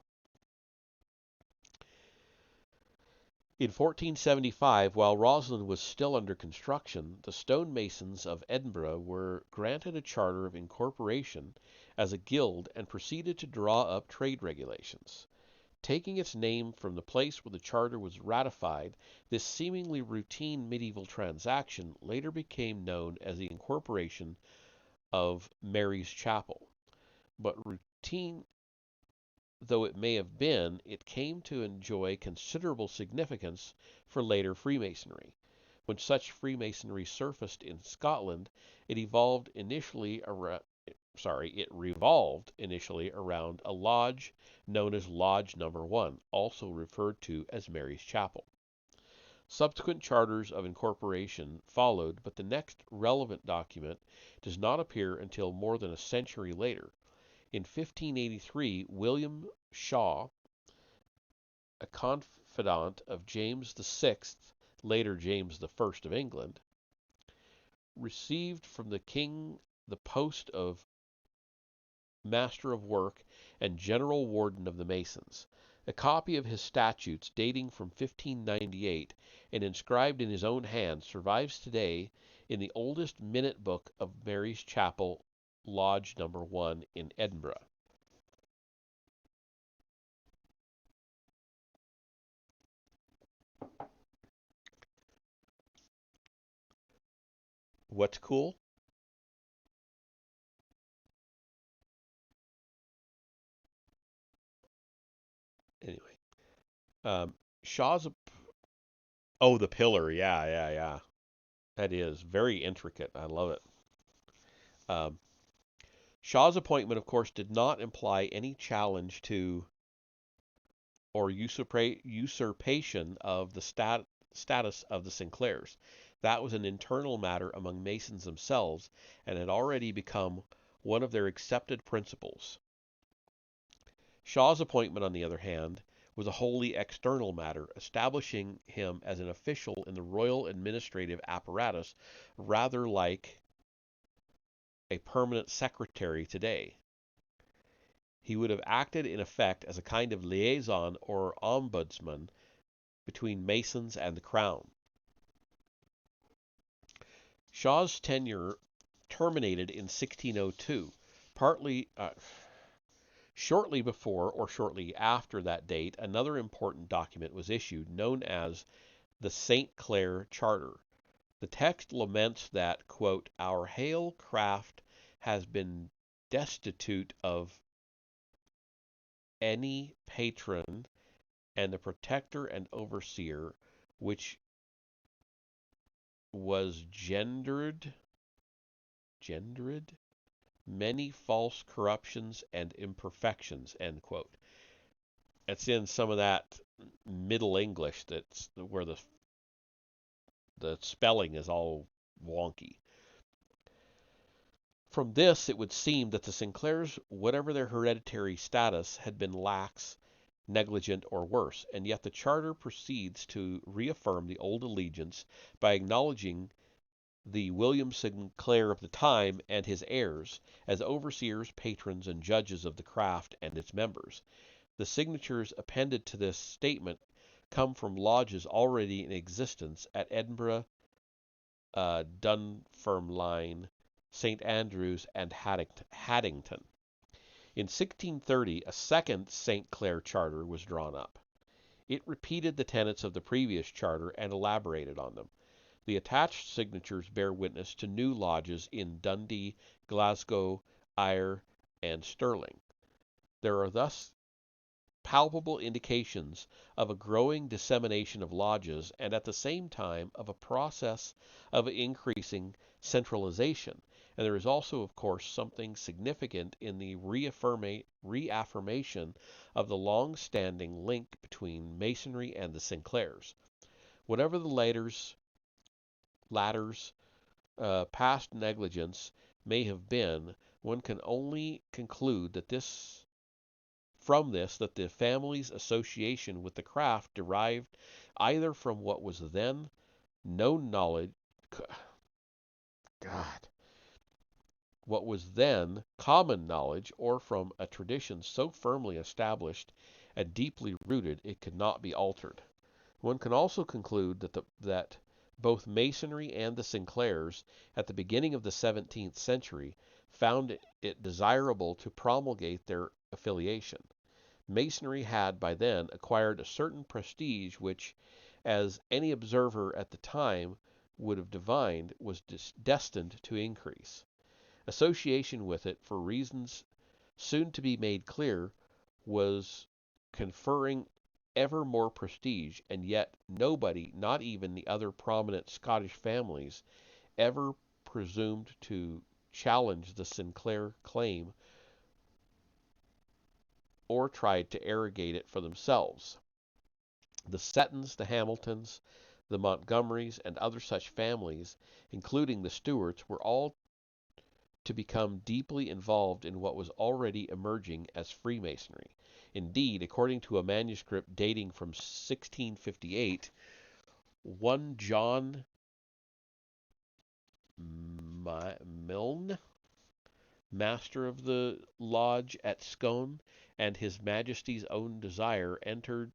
In 1475, while Roslin was still under construction, the stonemasons of Edinburgh were granted a charter of incorporation as a guild and proceeded to draw up trade regulations. Taking its name from the place where the charter was ratified, this seemingly routine medieval transaction later became known as the incorporation of Mary's Chapel. But routine though it may have been, it came to enjoy considerable significance for later Freemasonry. When such Freemasonry surfaced in Scotland, it evolved initially around it revolved initially around a lodge known as Lodge Number 1, also referred to as Mary's Chapel. Subsequent charters of incorporation followed, but the next relevant document does not appear until more than a century later. In 1583, William Shaw, a confidant of James VI, later James I of England, received from the king the post of Master of Work and General Warden of the Masons. A copy of his statutes, dating from 1598 and inscribed in his own hand, survives today in the oldest minute book of Mary's Chapel, Lodge Number 1 in Edinburgh. What's cool? Anyway, Shaw's. Oh, the pillar. Yeah, yeah, yeah. That is very intricate. I love it. Um, Shaw's appointment, of course, did not imply any challenge to or usurpation of the status of the Sinclairs. That was an internal matter among Masons themselves and had already become one of their accepted principles. Shaw's appointment, on the other hand, was a wholly external matter, establishing him as an official in the royal administrative apparatus, rather like a permanent secretary today. He would have acted in effect as a kind of liaison or ombudsman between Masons and the Crown. Shaw's tenure terminated in 1602, partly shortly before or shortly after that date. Another important document was issued, known as the St. Clair Charter. The text laments that, quote, "Our hale craft has been destitute of any patron, and the protector and overseer, which was gendered many false corruptions and imperfections," end quote. It's in some of that Middle English that's where the spelling is all wonky. From this, it would seem that the Sinclairs, whatever their hereditary status, had been lax, negligent, or worse, and yet the charter proceeds to reaffirm the old allegiance by acknowledging the William Sinclair of the time and his heirs as overseers, patrons, and judges of the craft and its members. The signatures appended to this statement come from lodges already in existence at Edinburgh, Dunfermline, St. Andrews, and Haddington. In 1630, a second St. Clair Charter was drawn up. It repeated the tenets of the previous charter and elaborated on them. The attached signatures bear witness to new lodges in Dundee, Glasgow, Ayr, and Stirling. There are thus palpable indications of a growing dissemination of lodges and at the same time of a process of increasing centralization. And there is also, of course, something significant in the reaffirmation of the long-standing link between Masonry and the Sinclairs. Whatever the latter's past negligence may have been, one can only conclude that that the family's association with the craft derived either from what was then known knowledge, God, what was then common knowledge, or from a tradition so firmly established and deeply rooted it could not be altered. One can also conclude that both Masonry and the Sinclairs, at the beginning of the 17th century, found it desirable to promulgate their affiliation. Masonry had by then acquired a certain prestige which, as any observer at the time would have divined, was destined to increase. Association with it, for reasons soon to be made clear, was conferring ever more prestige, and yet nobody, not even the other prominent Scottish families, ever presumed to challenge the Sinclair claim or tried to arrogate it for themselves. The Settons, the Hamiltons, the Montgomerys, and other such families, including the Stuarts, were all to become deeply involved in what was already emerging as Freemasonry. Indeed, according to a manuscript dating from 1658, one John Milne, master of the lodge at Scone, and His Majesty's own desire, entered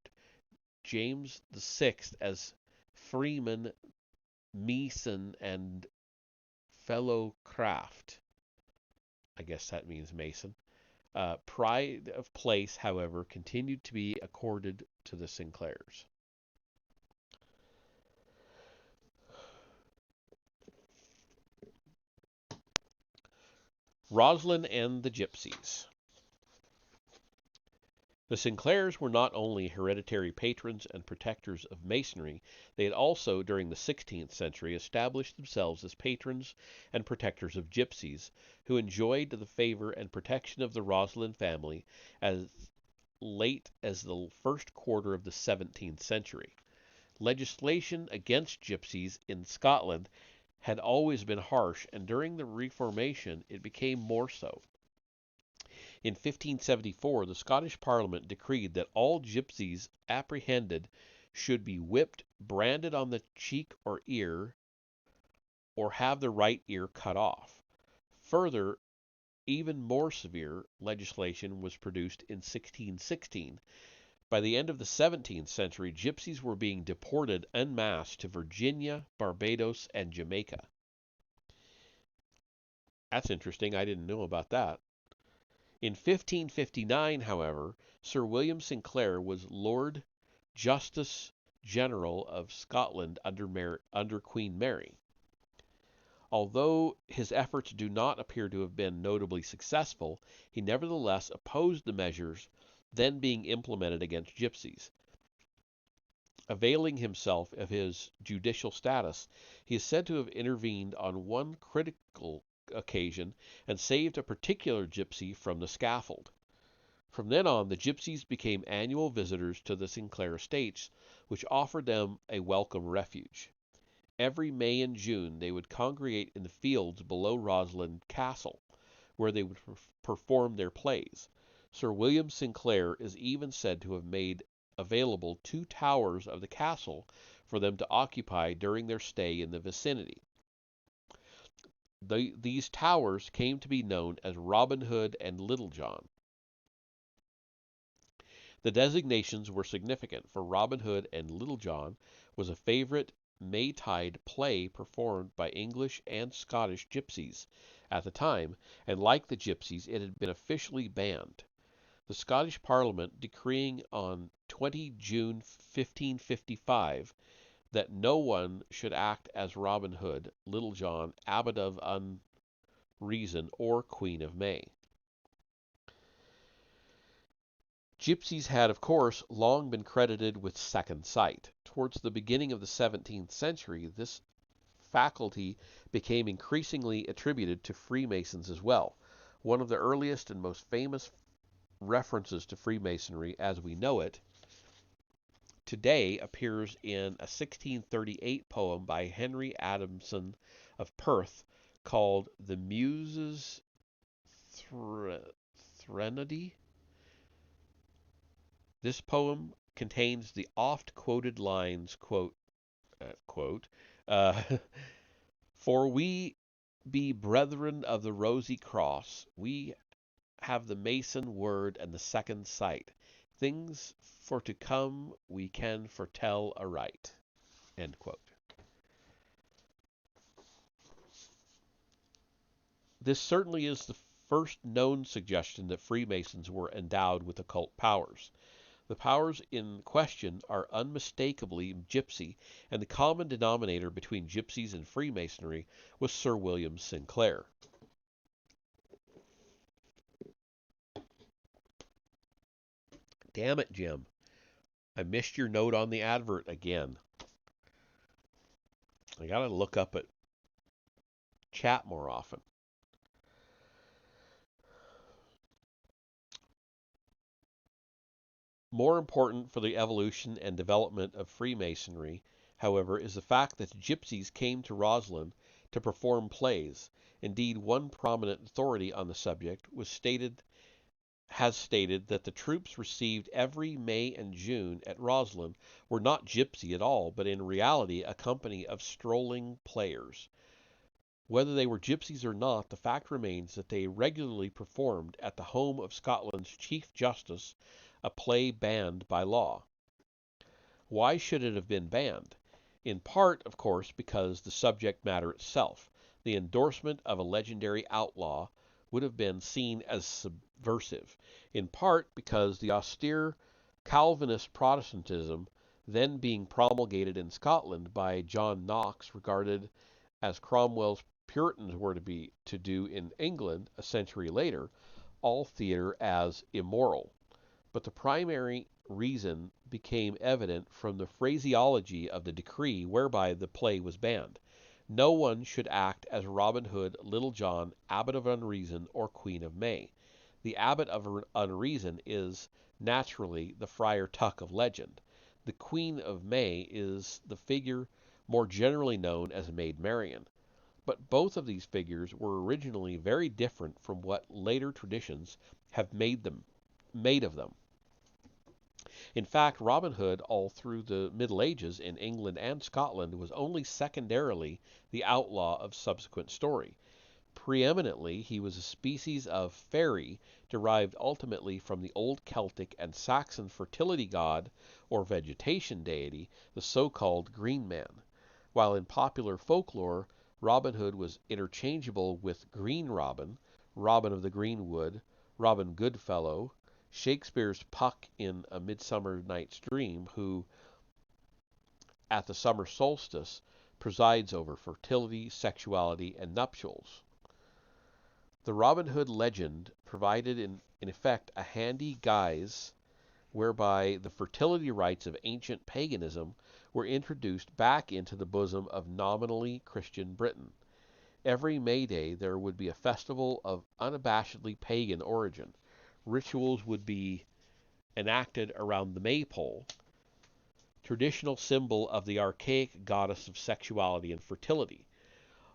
James VI as freeman, meeson, and fellow craft. I guess that means mason. Pride of place, however, continued to be accorded to the Sinclairs. Rosslyn and the Gypsies. The Sinclairs were not only hereditary patrons and protectors of Masonry, they had also, during the 16th century, established themselves as patrons and protectors of gypsies, who enjoyed the favor and protection of the Rosslyn family as late as the first quarter of the 17th century. Legislation against gypsies in Scotland had always been harsh, and during the Reformation it became more so. In 1574, the Scottish Parliament decreed that all gypsies apprehended should be whipped, branded on the cheek or ear, or have the right ear cut off. Further, even more severe legislation was produced in 1616. By the end of the 17th century, gypsies were being deported en masse to Virginia, Barbados, and Jamaica. That's interesting. I didn't know about that. In 1559, however, Sir William Sinclair was Lord Justice General of Scotland under Queen Mary. Although his efforts do not appear to have been notably successful, he nevertheless opposed the measures then being implemented against gypsies. Availing himself of his judicial status, he is said to have intervened on one critical occasion and saved a particular gypsy from the scaffold. From then on, the gypsies became annual visitors to the Sinclair estates, which offered them a welcome refuge. Every May and June they would congregate in the fields below Rosslyn Castle, where they would perform their plays. Sir William Sinclair is even said to have made available 2 towers of the castle for them to occupy during their stay in the vicinity. These towers came to be known as Robin Hood and Little John. The designations were significant, for Robin Hood and Little John was a favorite Maytide play performed by English and Scottish gypsies at the time, and like the gypsies, it had been officially banned. The Scottish Parliament decreeing on 20 June 1555 that no one should act as Robin Hood, Little John, Abbot of Unreason, or Queen of May. Gypsies had, of course, long been credited with second sight. Towards the beginning of the 17th century, this faculty became increasingly attributed to Freemasons as well. One of the earliest and most famous references to Freemasonry as we know it today appears in a 1638 poem by Henry Adamson of Perth called The Muses' Threnody. This poem contains the oft-quoted lines, uh, For we be brethren of the rosy cross, we have the Mason word and the second sight. Things for to come we can foretell aright. End quote. This certainly is the first known suggestion that Freemasons were endowed with occult powers. The powers in question are unmistakably gypsy, and the common denominator between gypsies and Freemasonry was Sir William Sinclair. Damn it, Jim. I missed your note on the advert again. I got to look up at chat more often. More important for the evolution and development of Freemasonry, however, is the fact that the gypsies came to Roslyn to perform plays. Indeed, one prominent authority on the subject has stated that the troops received every May and June at Roslyn were not gypsy at all, but in reality a company of strolling players. Whether they were gypsies or not, the fact remains that they regularly performed at the home of Scotland's Chief Justice a play banned by law. Why should it have been banned? In part, of course, because the subject matter itself, the endorsement of a legendary outlaw, would have been seen as subversive. In part, because the austere Calvinist Protestantism then being promulgated in Scotland by John Knox, regarded as Cromwell's Puritans were to do in England a century later, all theatre as immoral. But the primary reason became evident from the phraseology of the decree whereby the play was banned. No one should act as Robin Hood, Little John, Abbot of Unreason, or Queen of May. The Abbot of Unreason is, naturally, the Friar Tuck of legend. The Queen of May is the figure more generally known as Maid Marian. But both of these figures were originally very different from what later traditions have made of them. In fact, Robin Hood, all through the Middle Ages in England and Scotland, was only secondarily the outlaw of subsequent story. Preeminently, he was a species of fairy derived ultimately from the old Celtic and Saxon fertility god or vegetation deity, the so-called Green Man. While in popular folklore, Robin Hood was interchangeable with Green Robin, Robin of the Greenwood, Robin Goodfellow, Shakespeare's Puck in A Midsummer Night's Dream, who, at the summer solstice, presides over fertility, sexuality, and nuptials. The Robin Hood legend provided in effect a handy guise whereby the fertility rites of ancient paganism were introduced back into the bosom of nominally Christian Britain. Every May Day there would be a festival of unabashedly pagan origin. Rituals would be enacted around the maypole, traditional symbol of the archaic goddess of sexuality and fertility.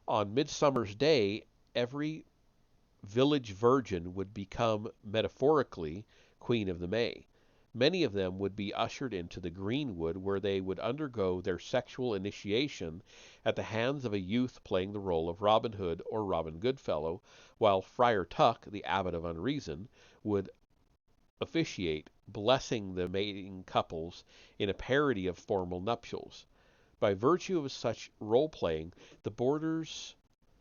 On Midsummer's Day, every village virgin would become, metaphorically, Queen of the May. Many of them would be ushered into the greenwood where they would undergo their sexual initiation at the hands of a youth playing the role of Robin Hood or Robin Goodfellow, while Friar Tuck, the Abbot of Unreason, would officiate, blessing the mating couples in a parody of formal nuptials. By virtue of such role-playing, the borders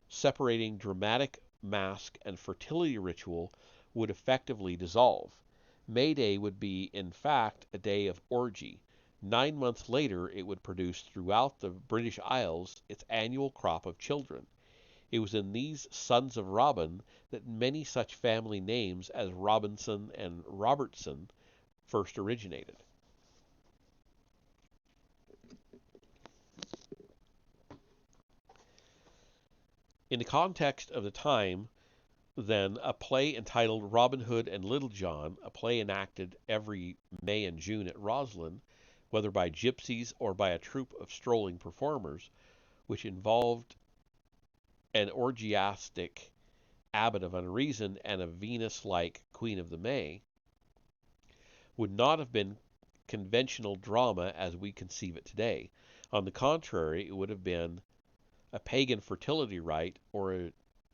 separating dramatic mask and fertility ritual would effectively dissolve. May Day would be, in fact, a day of orgy. 9 months later, it would produce throughout the British Isles its annual crop of children. It was in these sons of Robin that many such family names as Robinson and Robertson first originated. In the context of the time, then, a play entitled Robin Hood and Little John, a play enacted every May and June at Roslyn, whether by gypsies or by a troupe of strolling performers, which involved an orgiastic Abbot of Unreason and a Venus-like Queen of the May, would not have been conventional drama as we conceive it today. On the contrary, it would have been a pagan fertility rite or a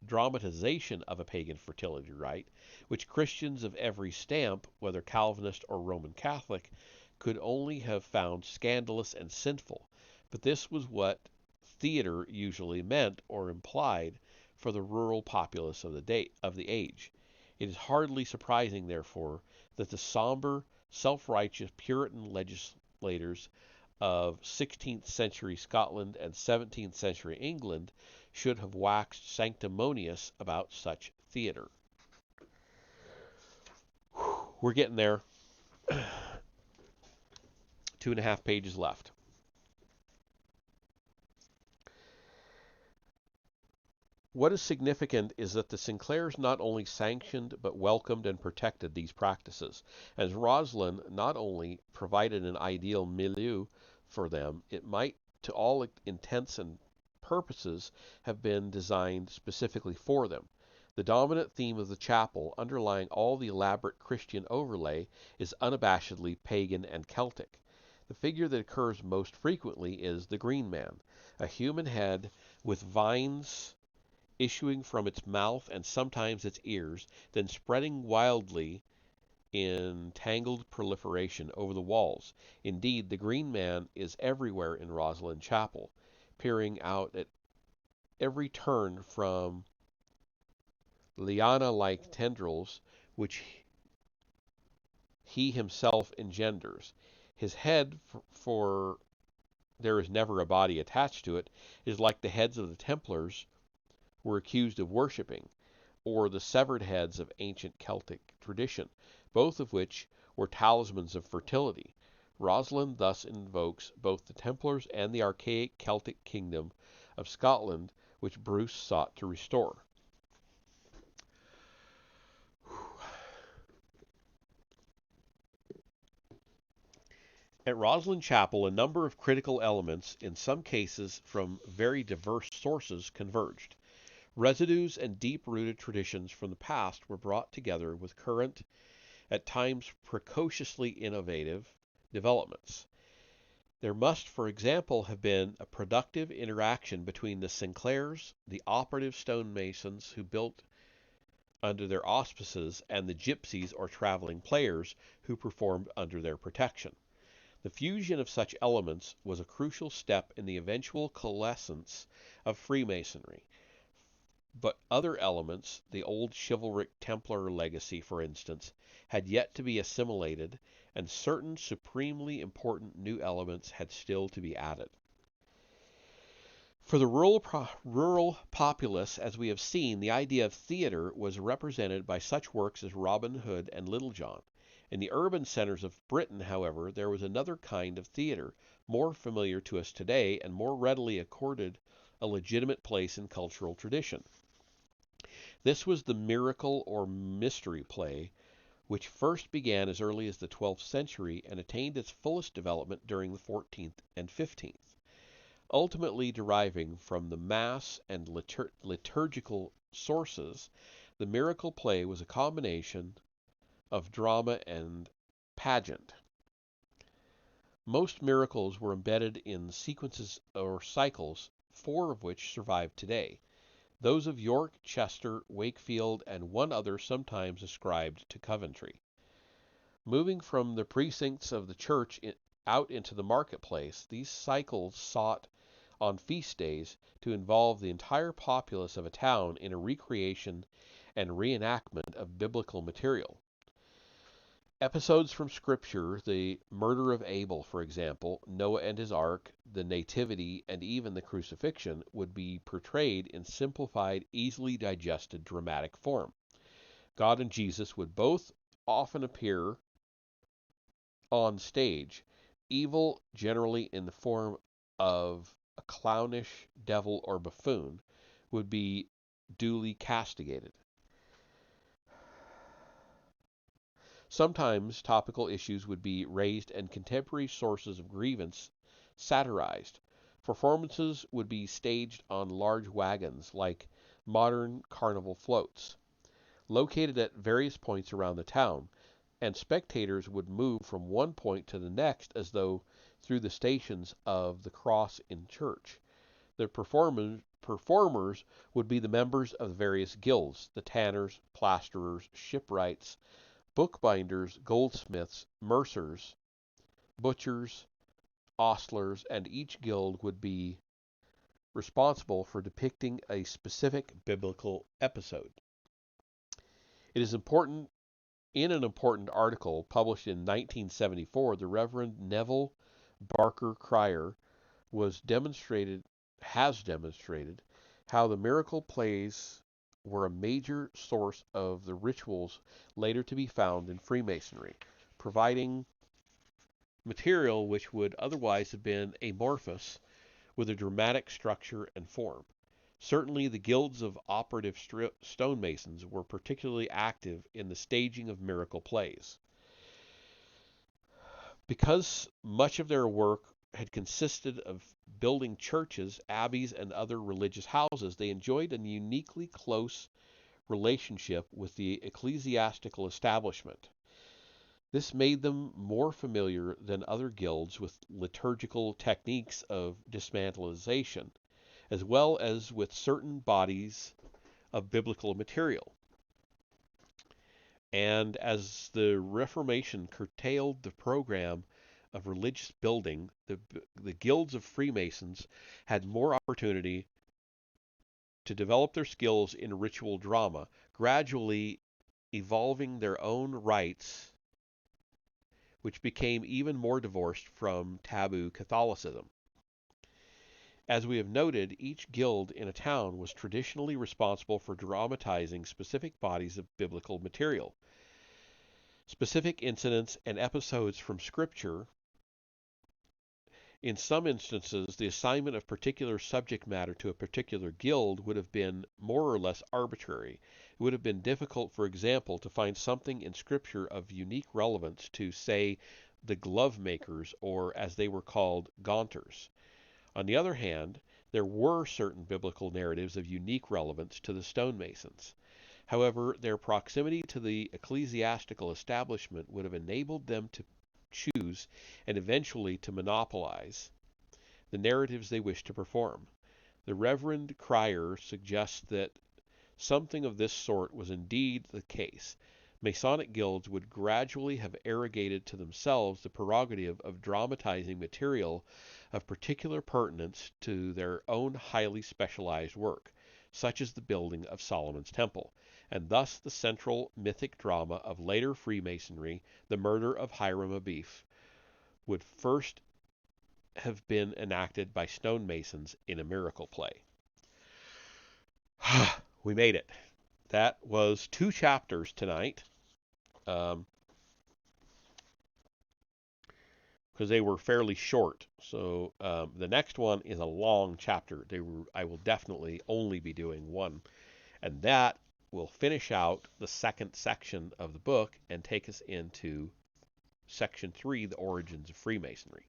dramatization of a pagan fertility rite, which Christians of every stamp, whether Calvinist or Roman Catholic, could only have found scandalous and sinful. But this was what theater usually meant or implied for the rural populace of the age. It is hardly surprising, therefore, that the somber, self-righteous Puritan legislators of 16th century Scotland and 17th century England should have waxed sanctimonious about such theater. We're getting there. 2.5 pages left. What is significant is that the Sinclairs not only sanctioned but welcomed and protected these practices, as Rosslyn not only provided an ideal milieu for them, it might, to all intents and purposes, have been designed specifically for them. The dominant theme of the chapel, underlying all the elaborate Christian overlay, is unabashedly pagan and Celtic. The figure that occurs most frequently is the Green Man, a human head with vines issuing from its mouth and sometimes its ears, then spreading wildly in tangled proliferation over the walls. Indeed, the Green Man is everywhere in Rosslyn Chapel, peering out at every turn from liana-like tendrils which he himself engenders. His head, for there is never a body attached to it, is like the heads of the Templars were accused of worshipping, or the severed heads of ancient Celtic tradition, both of which were talismans of fertility. Rosslyn thus invokes both the Templars and the archaic Celtic kingdom of Scotland, which Bruce sought to restore. At Rosslyn Chapel, a number of critical elements, in some cases from very diverse sources, converged. Residues and deep-rooted traditions from the past were brought together with current, at times precociously innovative, developments. There must, for example, have been a productive interaction between the Sinclairs, the operative stonemasons who built under their auspices, and the gypsies or traveling players who performed under their protection. The fusion of such elements was a crucial step in the eventual coalescence of Freemasonry. But other elements, the old chivalric Templar legacy, for instance, had yet to be assimilated, and certain supremely important new elements had still to be added. For the rural populace, as we have seen, the idea of theater was represented by such works as Robin Hood and Little John. In the urban centers of Britain, however, there was another kind of theater, more familiar to us today and more readily accorded a legitimate place in cultural tradition. This was the miracle or mystery play, which first began as early as the 12th century and attained its fullest development during the 14th and 15th. Ultimately deriving from the Mass and liturgical sources, the miracle play was a combination of drama and pageant. Most miracles were embedded in sequences or cycles, 4 of which survive today. Those of York, Chester, Wakefield, and one other sometimes ascribed to Coventry. Moving from the precincts of the church out into the marketplace, these cycles sought on feast days to involve the entire populace of a town in a recreation and reenactment of biblical material. Episodes from Scripture, the murder of Abel, for example, Noah and his ark, the Nativity, and even the crucifixion, would be portrayed in simplified, easily digested dramatic form. God and Jesus would both often appear on stage, evil generally in the form of a clownish devil or buffoon, would be duly castigated. Sometimes topical issues would be raised and contemporary sources of grievance satirized. Performances would be staged on large wagons like modern carnival floats, located at various points around the town, and spectators would move from one point to the next as though through the stations of the cross in church. The performers would be the members of the various guilds, the tanners, plasterers, shipwrights, bookbinders, goldsmiths, mercers, butchers, ostlers, and each guild would be responsible for depicting a specific biblical episode. It is important, in an important article published in 1974, the Reverend Neville Barker Cryer has demonstrated how the miracle plays were a major source of the rituals later to be found in Freemasonry, providing material which would otherwise have been amorphous with a dramatic structure and form. Certainly, the guilds of operative stonemasons were particularly active in the staging of miracle plays. Because much of their work had consisted of building churches, abbeys, and other religious houses, they enjoyed a uniquely close relationship with the ecclesiastical establishment. This made them more familiar than other guilds with liturgical techniques of dismantling, as well as with certain bodies of biblical material. And as the Reformation curtailed the program of religious building, the guilds of Freemasons had more opportunity to develop their skills in ritual drama, gradually evolving their own rites, which became even more divorced from taboo Catholicism. As we have noted, each guild in a town was traditionally responsible for dramatizing specific bodies of biblical material. Specific incidents and episodes from Scripture. In some instances, the assignment of particular subject matter to a particular guild would have been more or less arbitrary. It would have been difficult, for example, to find something in Scripture of unique relevance to, say, the glove makers, or as they were called, gaunters. On the other hand, there were certain biblical narratives of unique relevance to the stonemasons. However, their proximity to the ecclesiastical establishment would have enabled them to choose and eventually to monopolize the narratives they wished to perform. The Reverend Cryer suggests that something of this sort was indeed the case. Masonic guilds would gradually have arrogated to themselves the prerogative of dramatizing material of particular pertinence to their own highly specialized work, such as the building of Solomon's Temple, and thus the central mythic drama of later Freemasonry, the murder of Hiram Abief, would first have been enacted by stonemasons in a miracle play. We made it. That was 2 chapters tonight. Because they were fairly short. So the next one is a long chapter. I will definitely only be doing one. And that will finish out the second section of the book and take us into section 3, the origins of Freemasonry.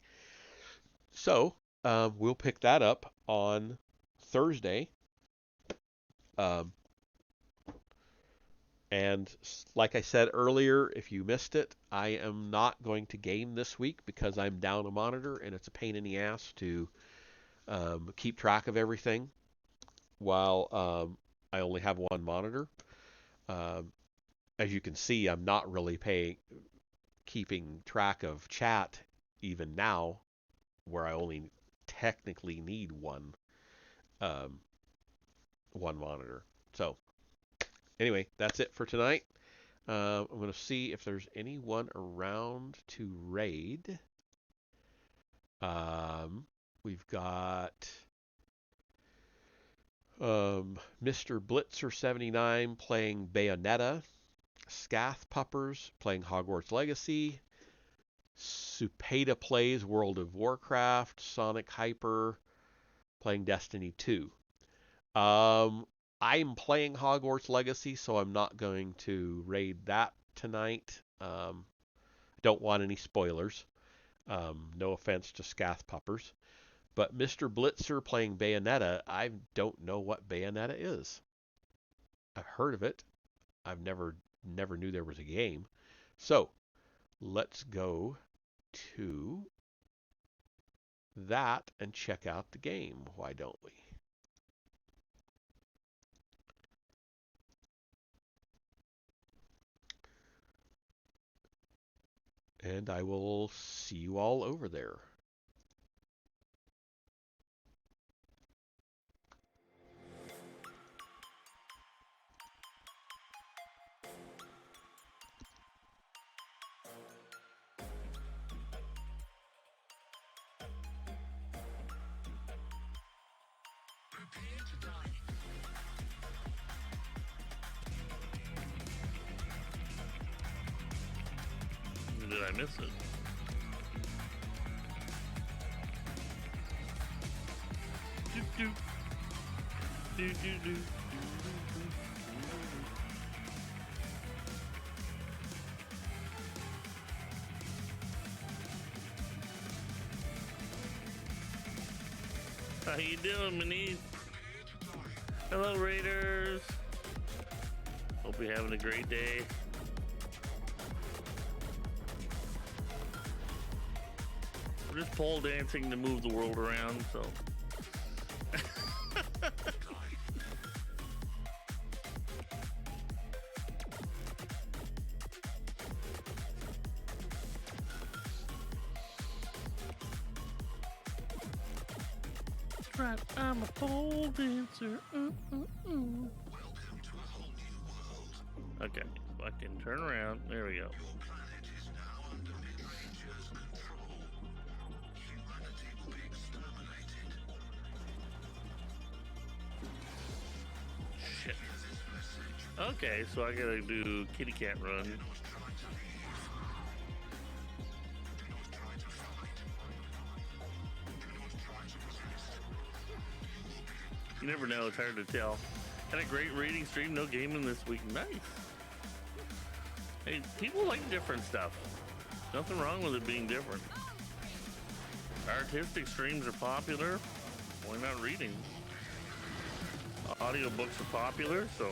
So we'll pick that up on Thursday. And like I said earlier, if you missed it, I am not going to game this week because I'm down a monitor and it's a pain in the ass to keep track of everything while I only have one monitor. As you can see, I'm not really keeping track of chat even now, where I only technically need one monitor. So anyway, that's it for tonight. I'm going to see if there's anyone around to raid. We've got Mr. Blitzer79 playing Bayonetta, Scath Puppers playing Hogwarts Legacy, Supeda plays World of Warcraft, Sonic Hyper playing Destiny 2. I'm playing Hogwarts Legacy, so I'm not going to raid that tonight. Don't want any spoilers. No offense to Scath Puppers. But Mr. Blitzer playing Bayonetta, I don't know what Bayonetta is. I've heard of it. I've never knew there was a game. So, let's go to that and check out the game. Why don't we? And I will see you all over there. Did I miss it? do. Do, do, do. How you doing, Manise? Hello, Raiders. Hope you're having a great day. We're just pole dancing to move the world around, so. Right, I'm a pole dancer. Okay, I can turn around. There we go. Shit. Okay, so I gotta do kitty cat run. You never know, it's hard to tell. Had a great reading stream, no gaming this week. Nice. Hey, people like different stuff. Nothing wrong with it being different. Artistic streams are popular. Why not reading? Audiobooks are popular, so.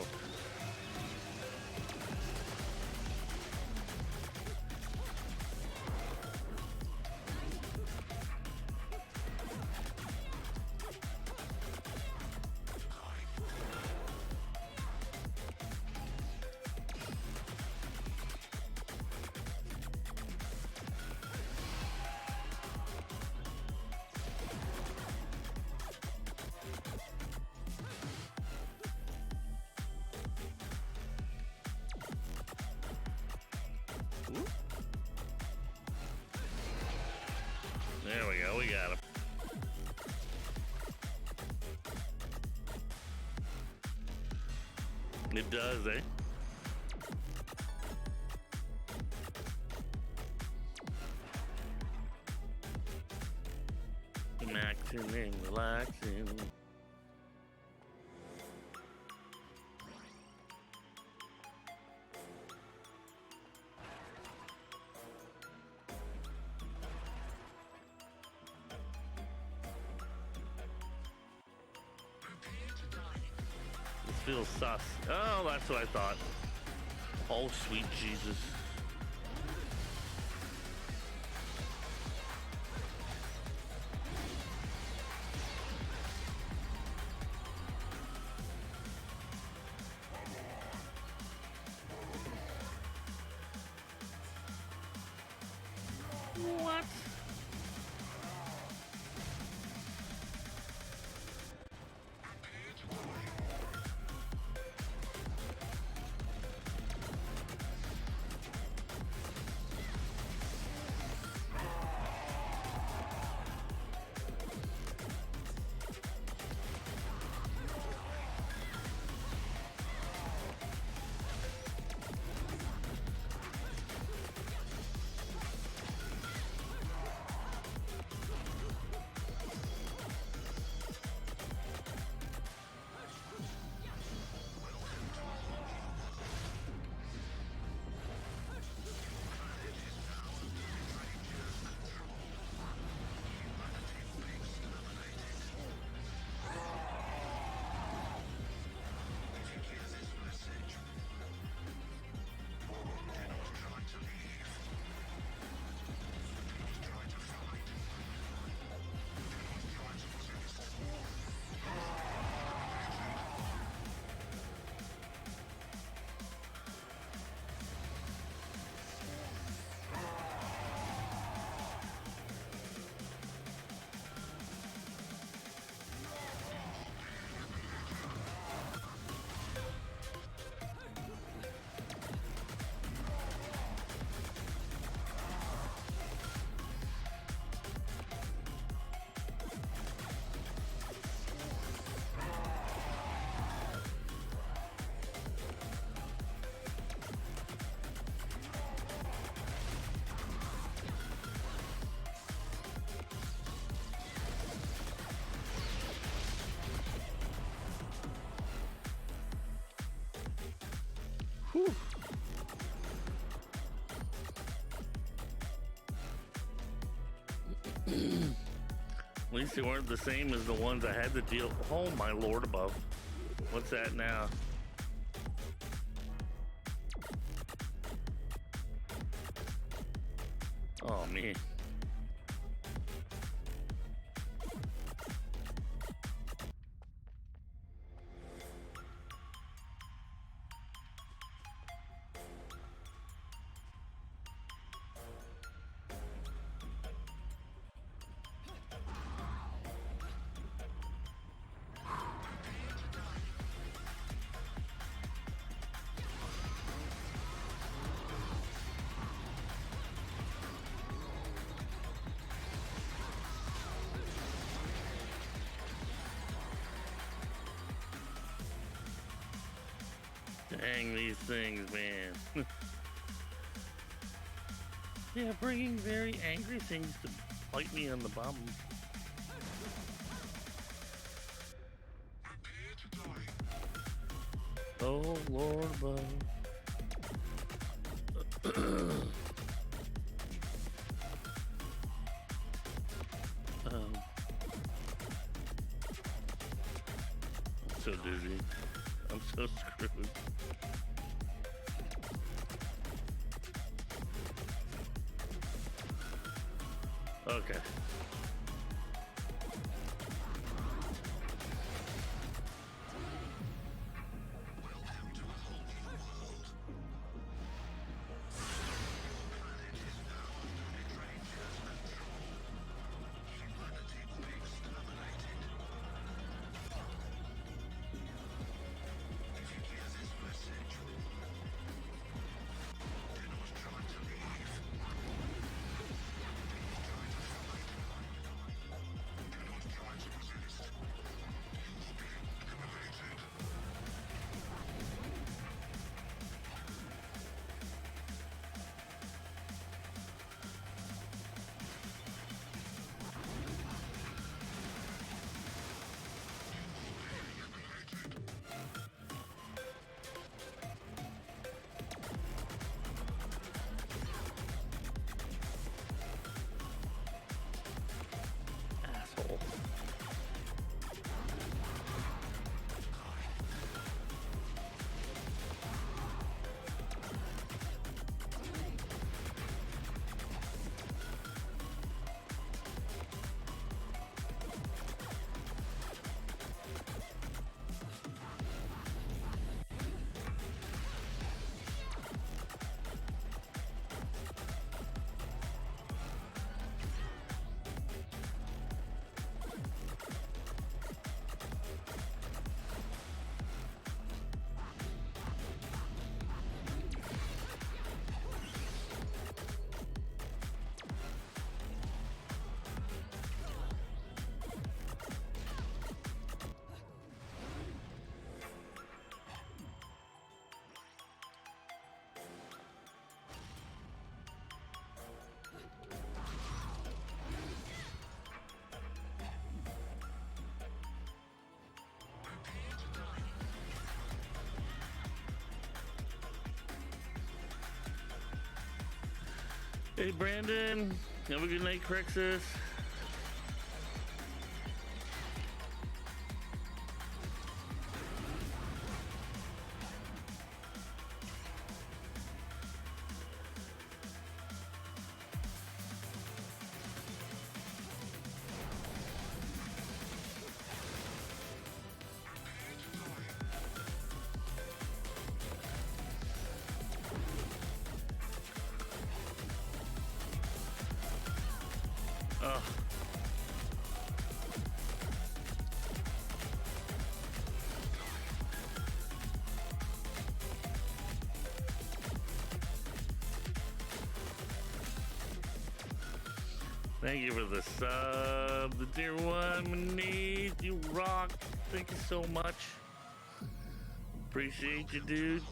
There we go, we got him. It does, eh? Maxing and relaxing. Feels sus. Oh, that's what I thought. Oh, sweet Jesus. What? At least they weren't the same as the ones I had to deal. Oh my lord above. What's that now? Oh man. Dang these things, man. Yeah, bringing very angry things to bite me on the bum. Oh, Lord above. I'm so dizzy. I'm so screwed. Okay. Asshole. Hey, Brandon. Have a good night, Crixus. Oh. Thank you for the sub, the dear one, Manise, you rock. Thank you so much. Appreciate you, dude.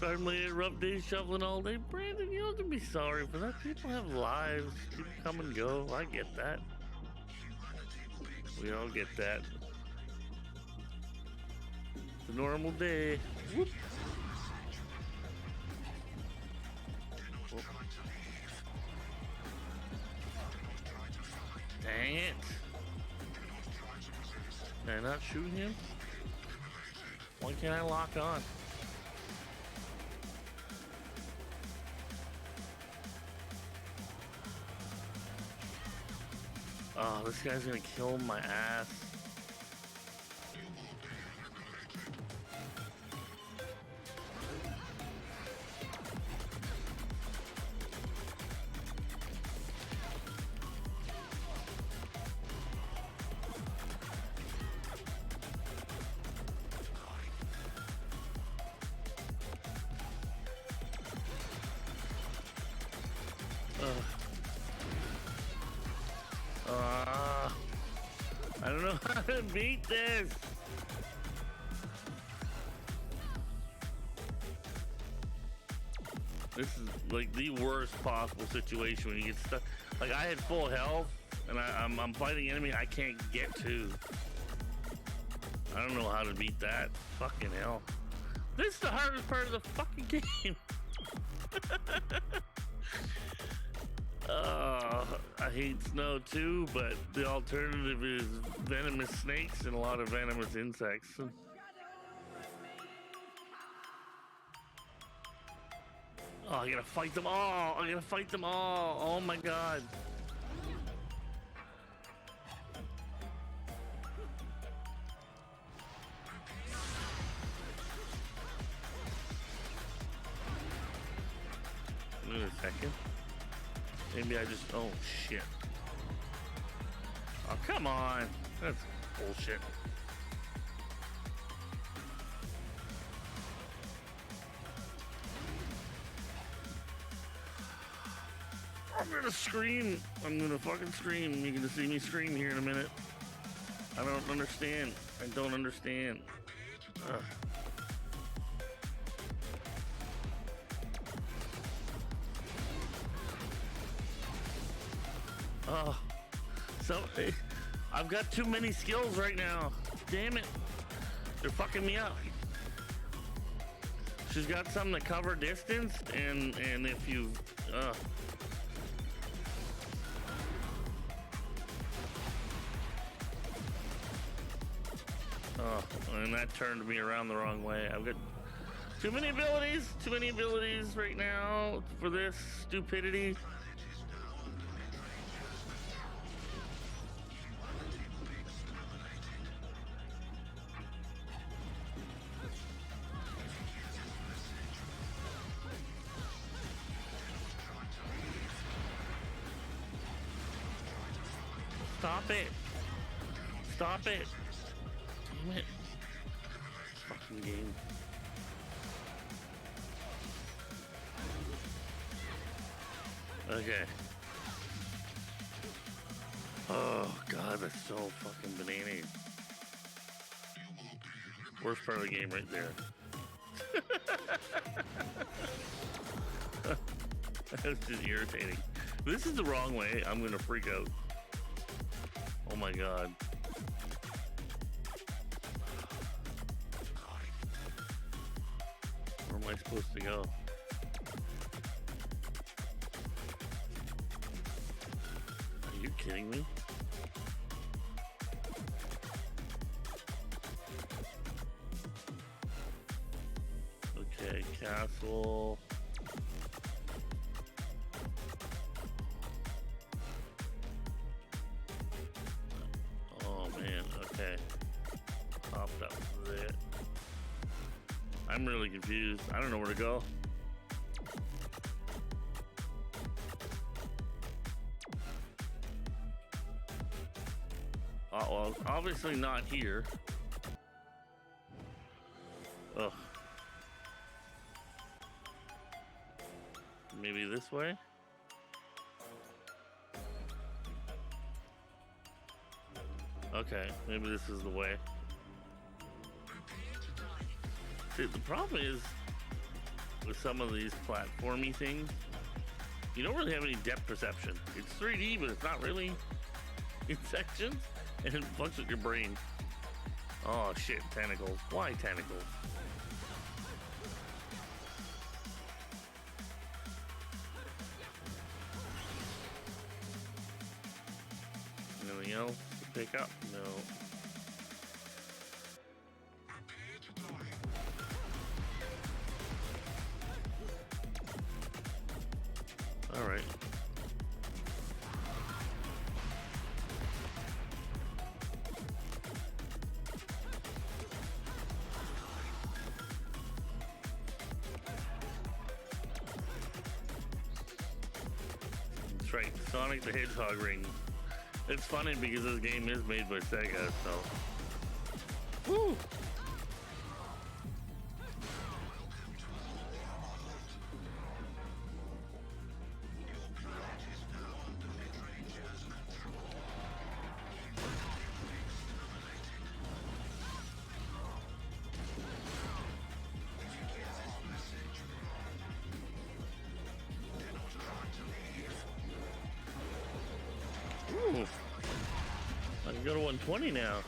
Certainly a rough day shuffling all day. Brandon, you don't have to be sorry for that. People have lives. People come and go. I get that. We all get that. It's a normal day. Whoop. Dang it. Can I not shoot him? Why can't I lock on? Oh, this guy's gonna kill my ass. I don't know how to beat this. This is like the worst possible situation when you get stuck. Like I had full health, and I'm fighting an enemy I can't get to. I don't know how to beat that. Fucking hell. This is the hardest part of the fucking game. I hate snow too, but the alternative is venomous snakes and a lot of venomous insects. Oh, I gotta fight them all! I gotta fight them all! Oh my god! Wait a second. Maybe I just... Oh, shit. Oh, come on! That's bullshit. I'm gonna scream! I'm gonna fucking scream. You're gonna see me scream here in a minute. I don't understand. I don't understand. Ugh. Oh, so I've got too many skills right now. Damn it. They're fucking me up. She's got some that cover distance, and if you, oh, and that turned me around the wrong way. I've got too many abilities right now for this stupidity. Stop it! Stop it! Damn it. Fucking game. Okay. Oh god, that's so fucking bananas. Worst part of the game right there. That's just irritating. This is the wrong way. I'm gonna freak out. Oh my god. Where am I supposed to go? Are you kidding me? Okay, castle. Okay. Popped up there. I'm really confused. I don't know where to go. Oh, well, obviously not here. Ugh. Maybe this way? Okay, maybe this is the way. See, the problem is with some of these platformy things, you don't really have any depth perception. It's 3D, but it's not really in sections, and it fucks with your brain. Oh shit, tentacles. Why tentacles? Anything else to pick up? No. All right. That's right, Sonic the Hedgehog ring. It's funny because this game is made by Sega, so. Woo! Ooh. I can go to 120 now.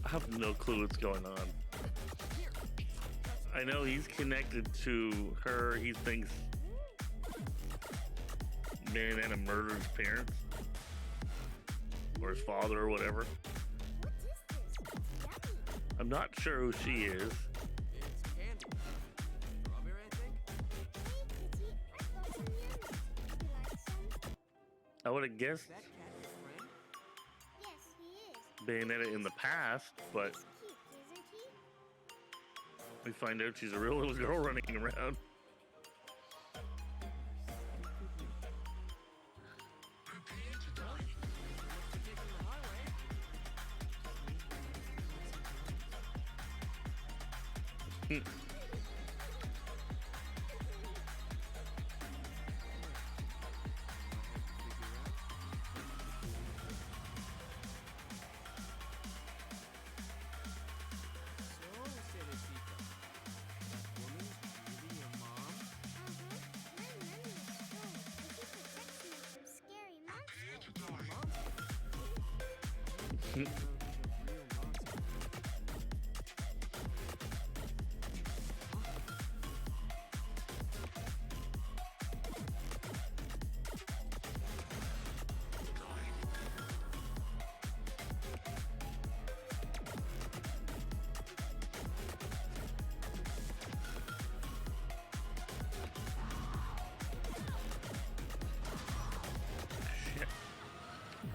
I have no clue what's going on. I know he's connected to her. He thinks Bayonetta murdered his parents. Or his father or whatever. I'm not sure who she is. It's candy. Strawberry, I think? I would have guessed That cat your friend? Yes, he is. Bayonetta in the past, but He's cute, isn't he? we find out she's a real little girl running around.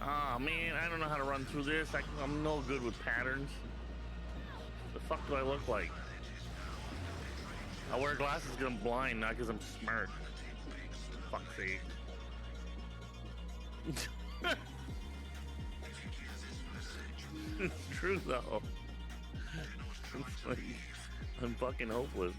Oh man, I don't know how to run through this. I'm no good with patterns. The fuck do I look like? I wear glasses because I'm blind, not because I'm smart. Fuck's sake. It's true though. It's like, I'm fucking hopeless.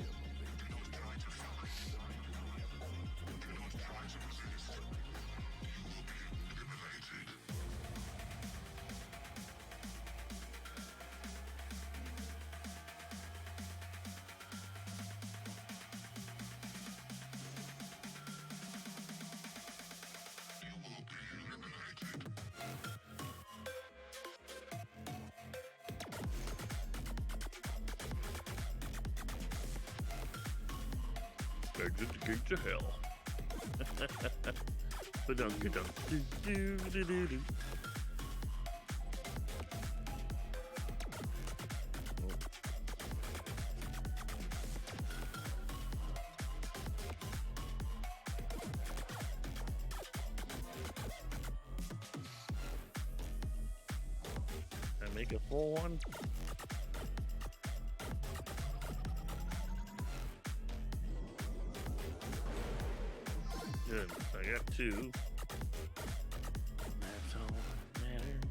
Exit the gates of hell. Ba-dunk-a-dunk. Do-do-do-do-do. I make a full one. Good. I got 2. That's all that matters.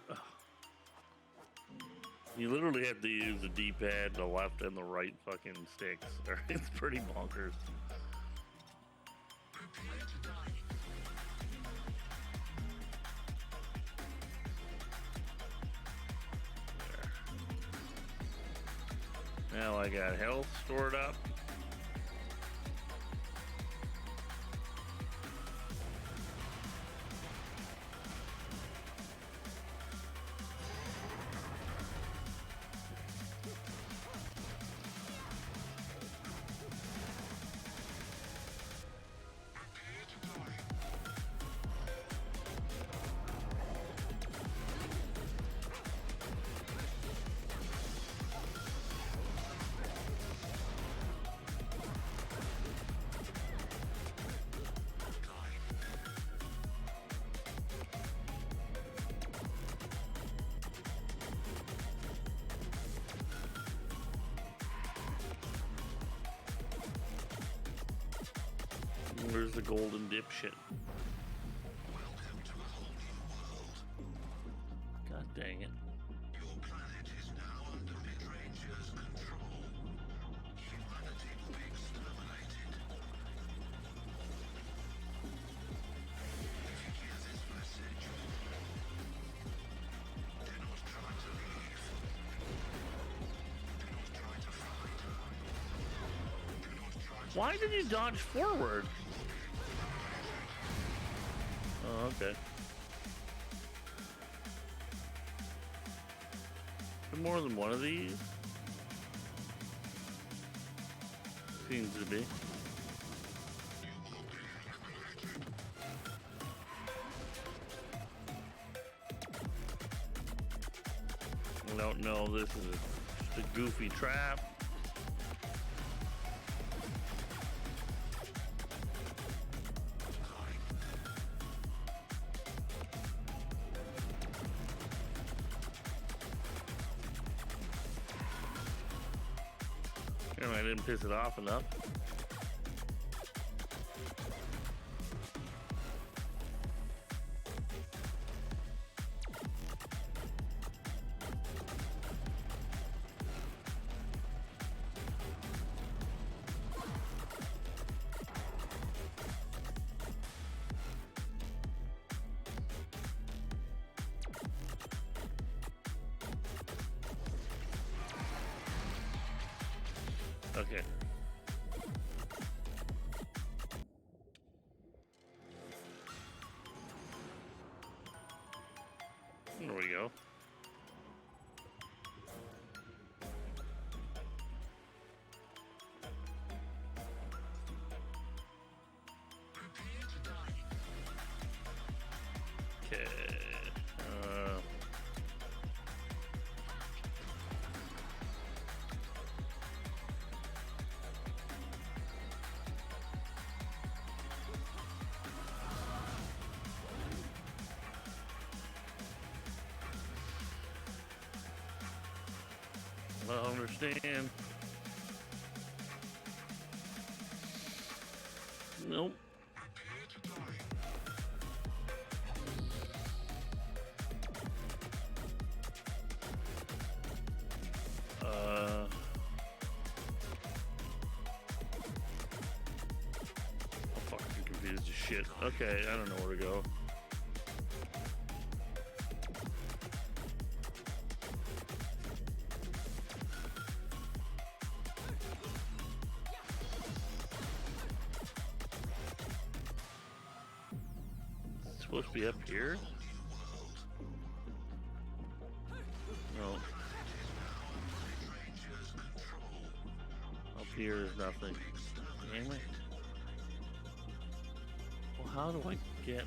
Oh. You literally have to use the D-pad, the left and the right fucking sticks. It's pretty bonkers. There. Now I got health stored up. Where's the golden dipshit? God dang it. Your planet is now under mid-rangers' control. Humanity will be exterminated. If you hear this message, do not try to leave. Do not try to fight. Do not try to... Why did you dodge forward? Oh, okay. There's more than one of these? Seems to be. I don't know, this is just a goofy trap. I didn't piss it off enough. Okay. There we go. Okay. I understand. Nope. I'm fucking confused as shit. Okay, I don't know where to go. Supposed to be up here? No. Up here is nothing. Damn it. Well, how do I get...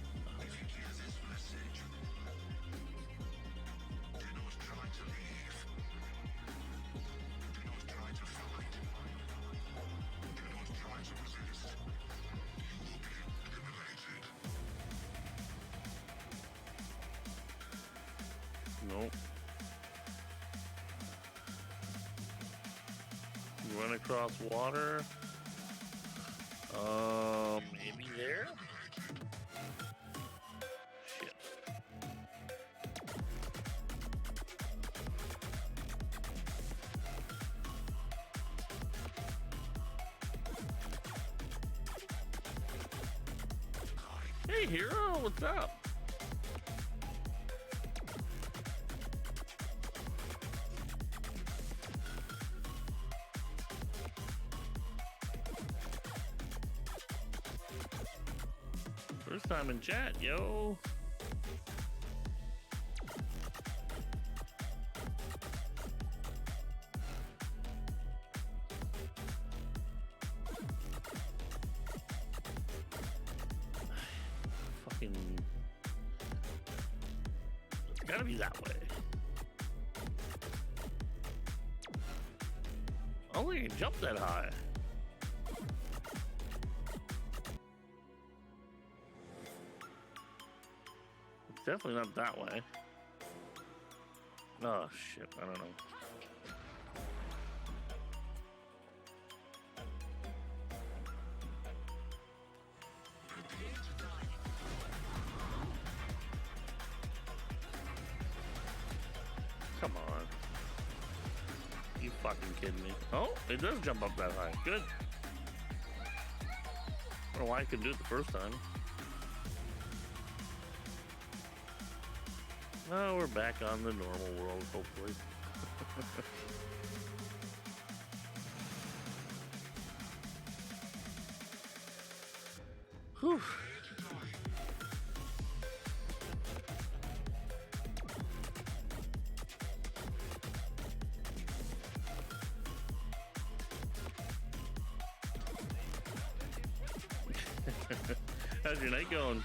Nope. You run across water. Maybe there? Shit. Hey, hero, what's up? First time in chat, yo. Fucking. It's gotta be that way. I don't think you can jump that high. Definitely not that way. Oh shit, I don't know. Come on. You fucking kidding me? Oh, it does jump up that high. Good. I don't know why I couldn't do it the first time. Oh, we're back on the normal world, hopefully. Whew. How's your night going?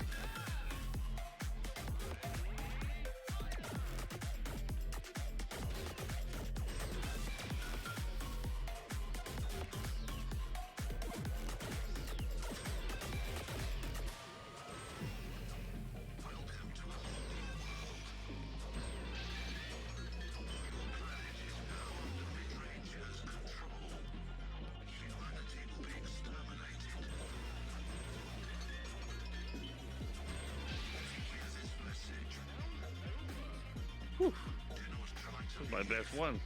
Whew. This is my best one.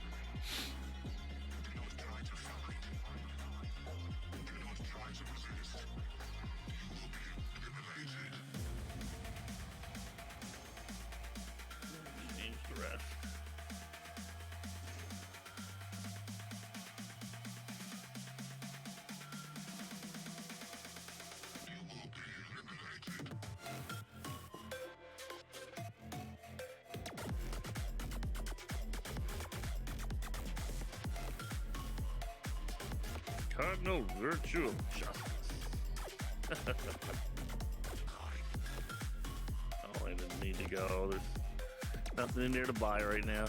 Change the rest. Cardinal virtue of justice. Oh, I didn't need to go. There's nothing in there to buy right now.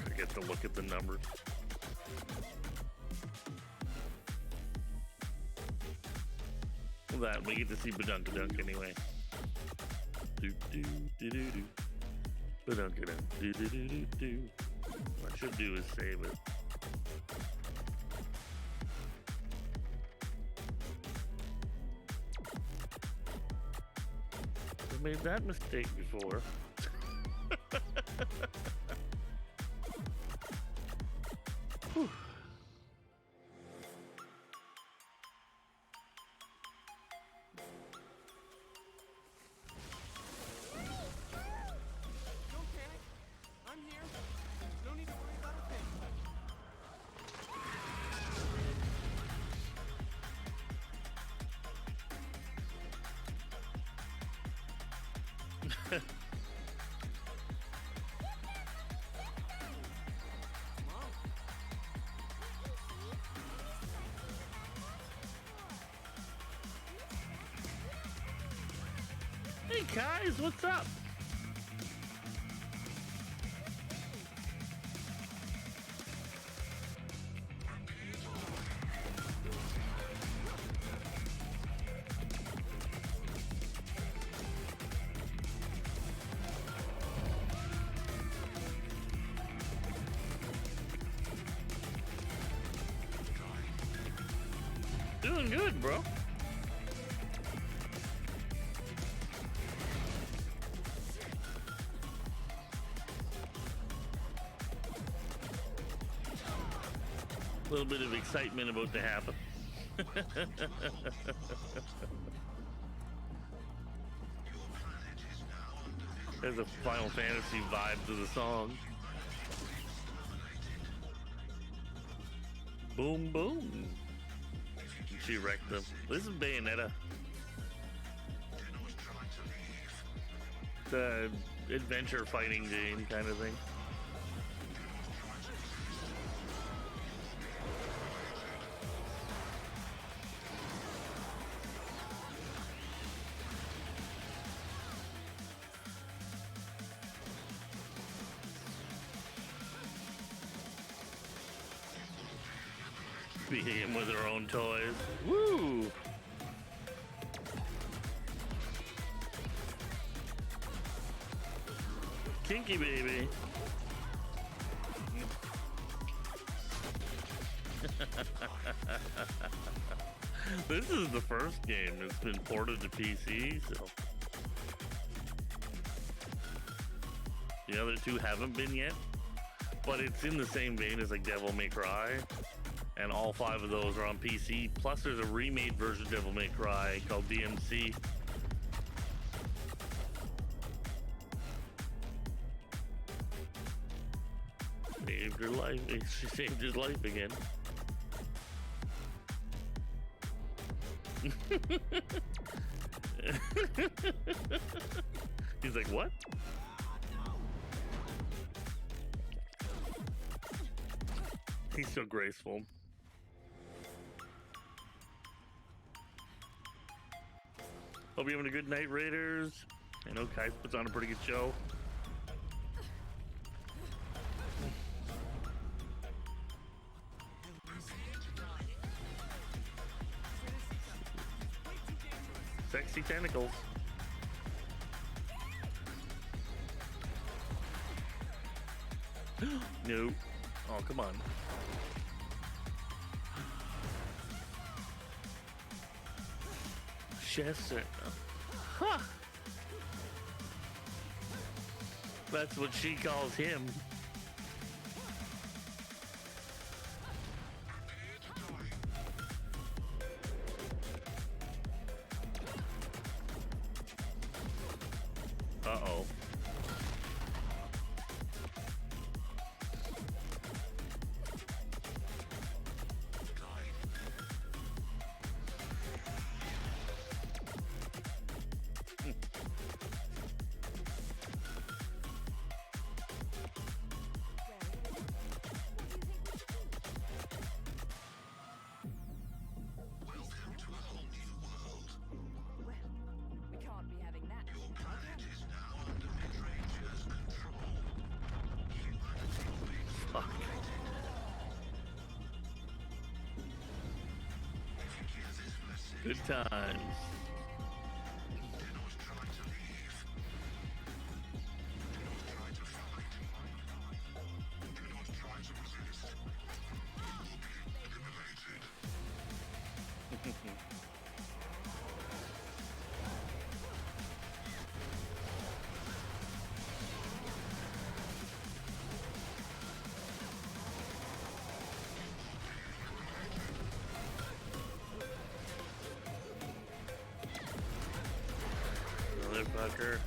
I get to look at the numbers. Well, that we get to see Badunkadunk anyway. Do do do do do. Badunkadunk. Do do do do do. What I should do is save it. I've made that mistake before. Whew. Don't panic. I'm here. No need to worry about a thing. Mom, Hey guys, what's up? Doing good, bro. A little bit of excitement about to happen. There's a Final Fantasy vibe to the song. Boom, boom. She wrecked them. This is Bayonetta. The adventure fighting game kind of thing. Beating him with her own toys. Woo! Kinky baby. This is the first game that's been ported to PC, so the other two haven't been yet. But it's in the same vein as like Devil May Cry. And all 5 of those are on PC. Plus, there's a remade version of Devil May Cry called DMC. Saved her life. She saved his life again. He's like, what? He's so graceful. Hope you're having a good night, Raiders. I know Kai puts on a pretty good show. Sexy tentacles. No. Oh, come on. Chester. Huh. That's what she calls him. Uh-oh. Good times. Motherfucker.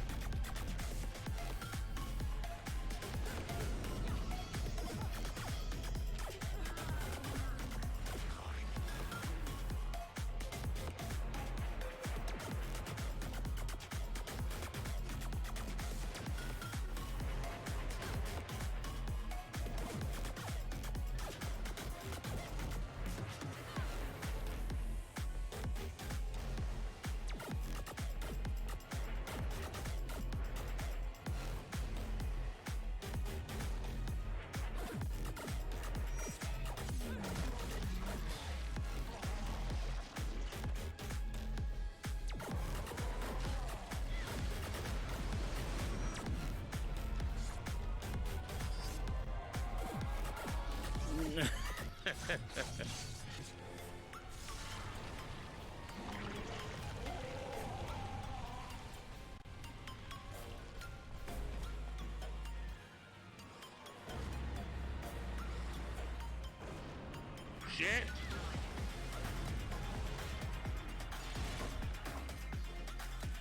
shit.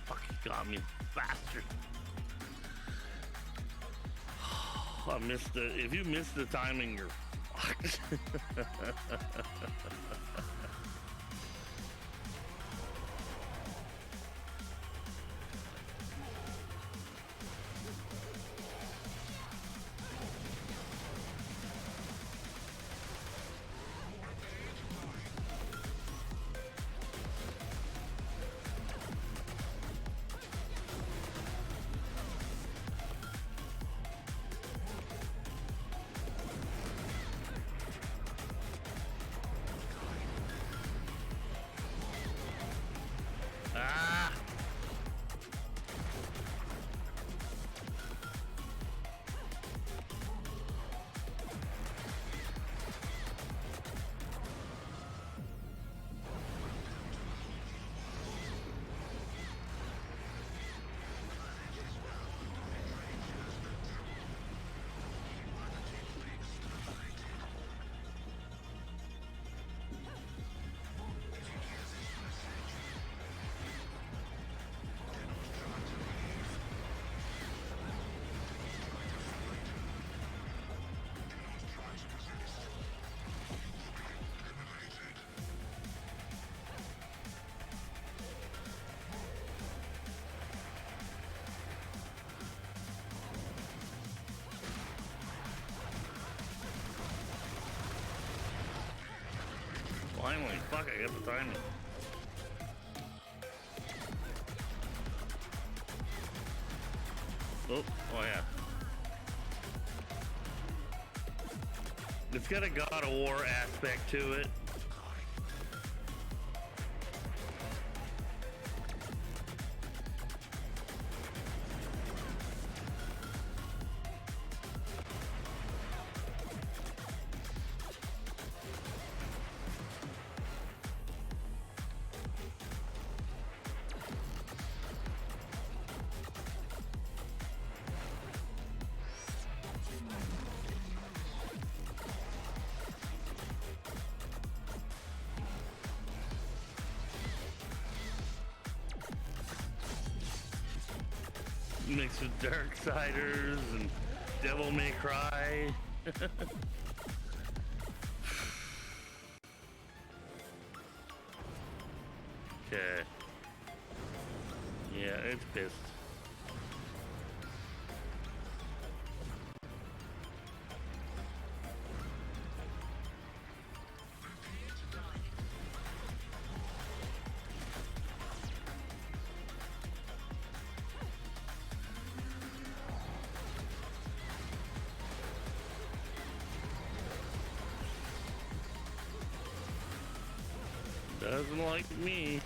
Fucking got me, bastard. I missed it. If you missed the timing, you're fucked. Ah! Finally, fuck, I got the timing. Oh yeah. It's got a God of War aspect to it. Mixed with Darksiders and Devil May Cry. Okay. Yeah, it's pissed. Doesn't like me.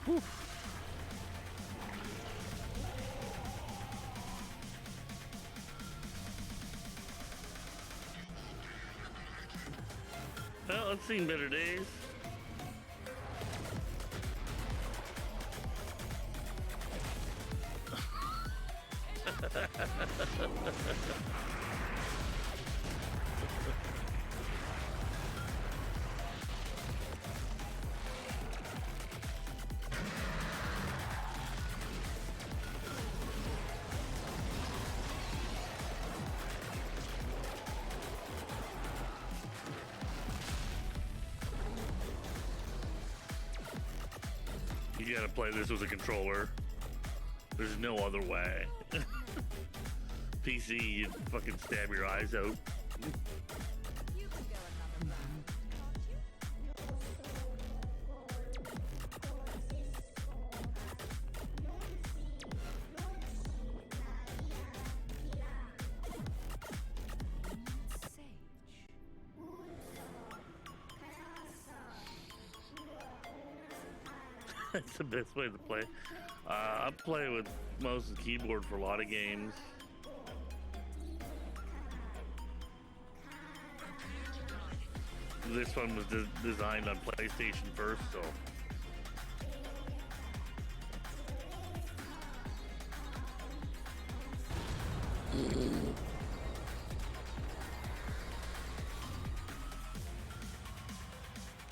Whew. Well, it's seen better days. gotta play this with a controller. There's no other way. PC, you'd fucking stab your eyes out. You can go another round, can't you? Sage. That's the best way to play. I play with mouse and keyboard for a lot of games. This one was designed on PlayStation first, so.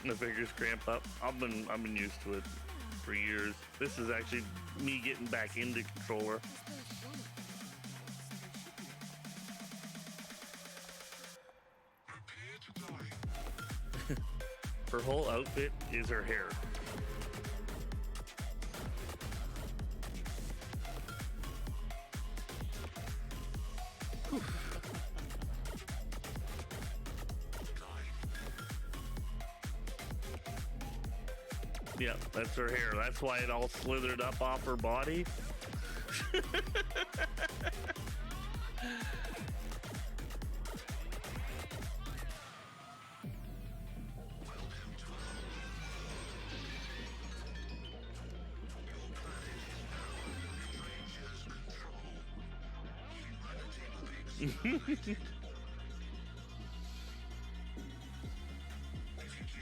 My fingers cramp up. I've been used to it for years. This is actually me getting back into controller. Her whole outfit is her hair. Yeah, that's her hair. That's why it all slithered up off her body.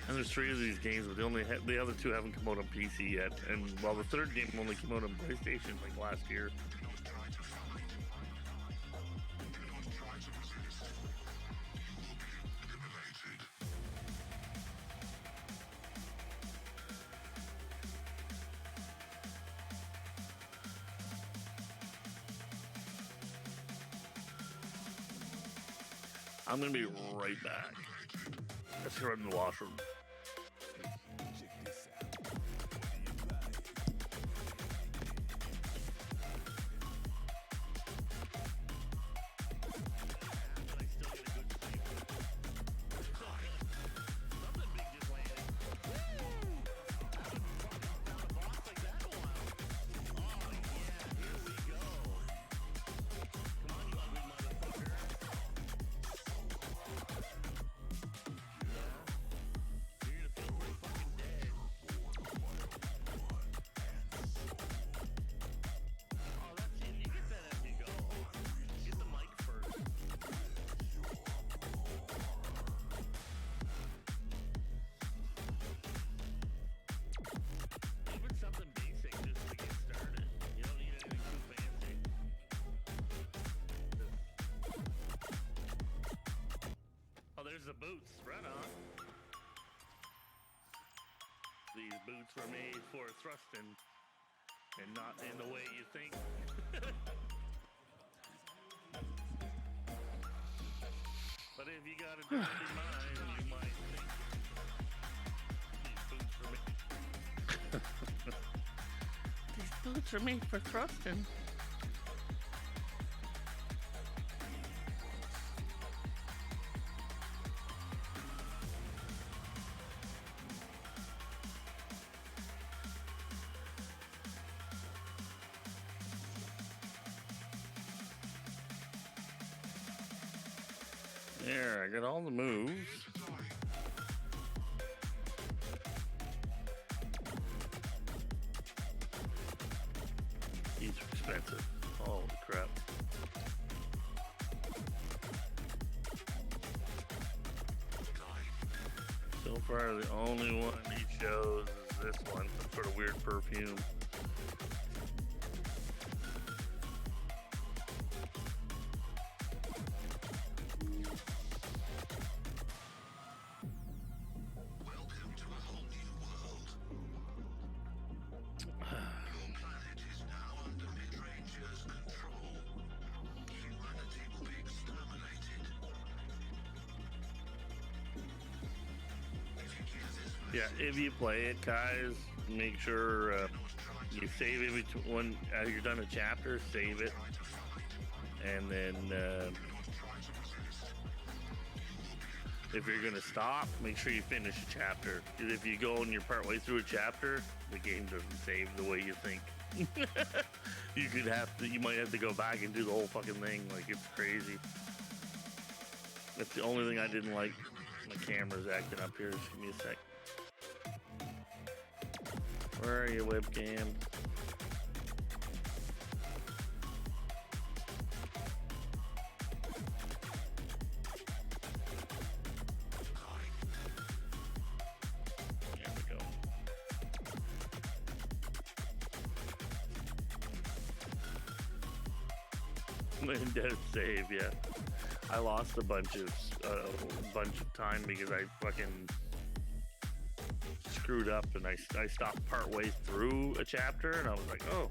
And there's 3 of these games, but the other 2 haven't come out on PC yet. And well, the 3rd game only came out on PlayStation like last year. I'm gonna be right back. Let's go in the washroom. There's the boots, right on. These boots were made for thrusting and not in the way you think. But if you got a dirty mind, you might think these boots are made. These boots are made for thrusting. There, I got all the moves. These are expensive. Holy crap. So far, the only one he shows is this one, some sort of weird perfume. Yeah, if you play it, guys, make sure You save it when you're done a chapter, save it, and then if you're gonna stop, make sure you finish a chapter. Because if you go and you're partway through a chapter, the game doesn't save the way you think. You might have to go back and do the whole fucking thing. Like, it's crazy. That's the only thing I didn't like. My camera's acting up here. Just give me a sec. Where are you, webcam? There we go. Death save, yeah. I lost a bunch of time because I fucking screwed up and I stopped part way through a chapter and I was like, oh,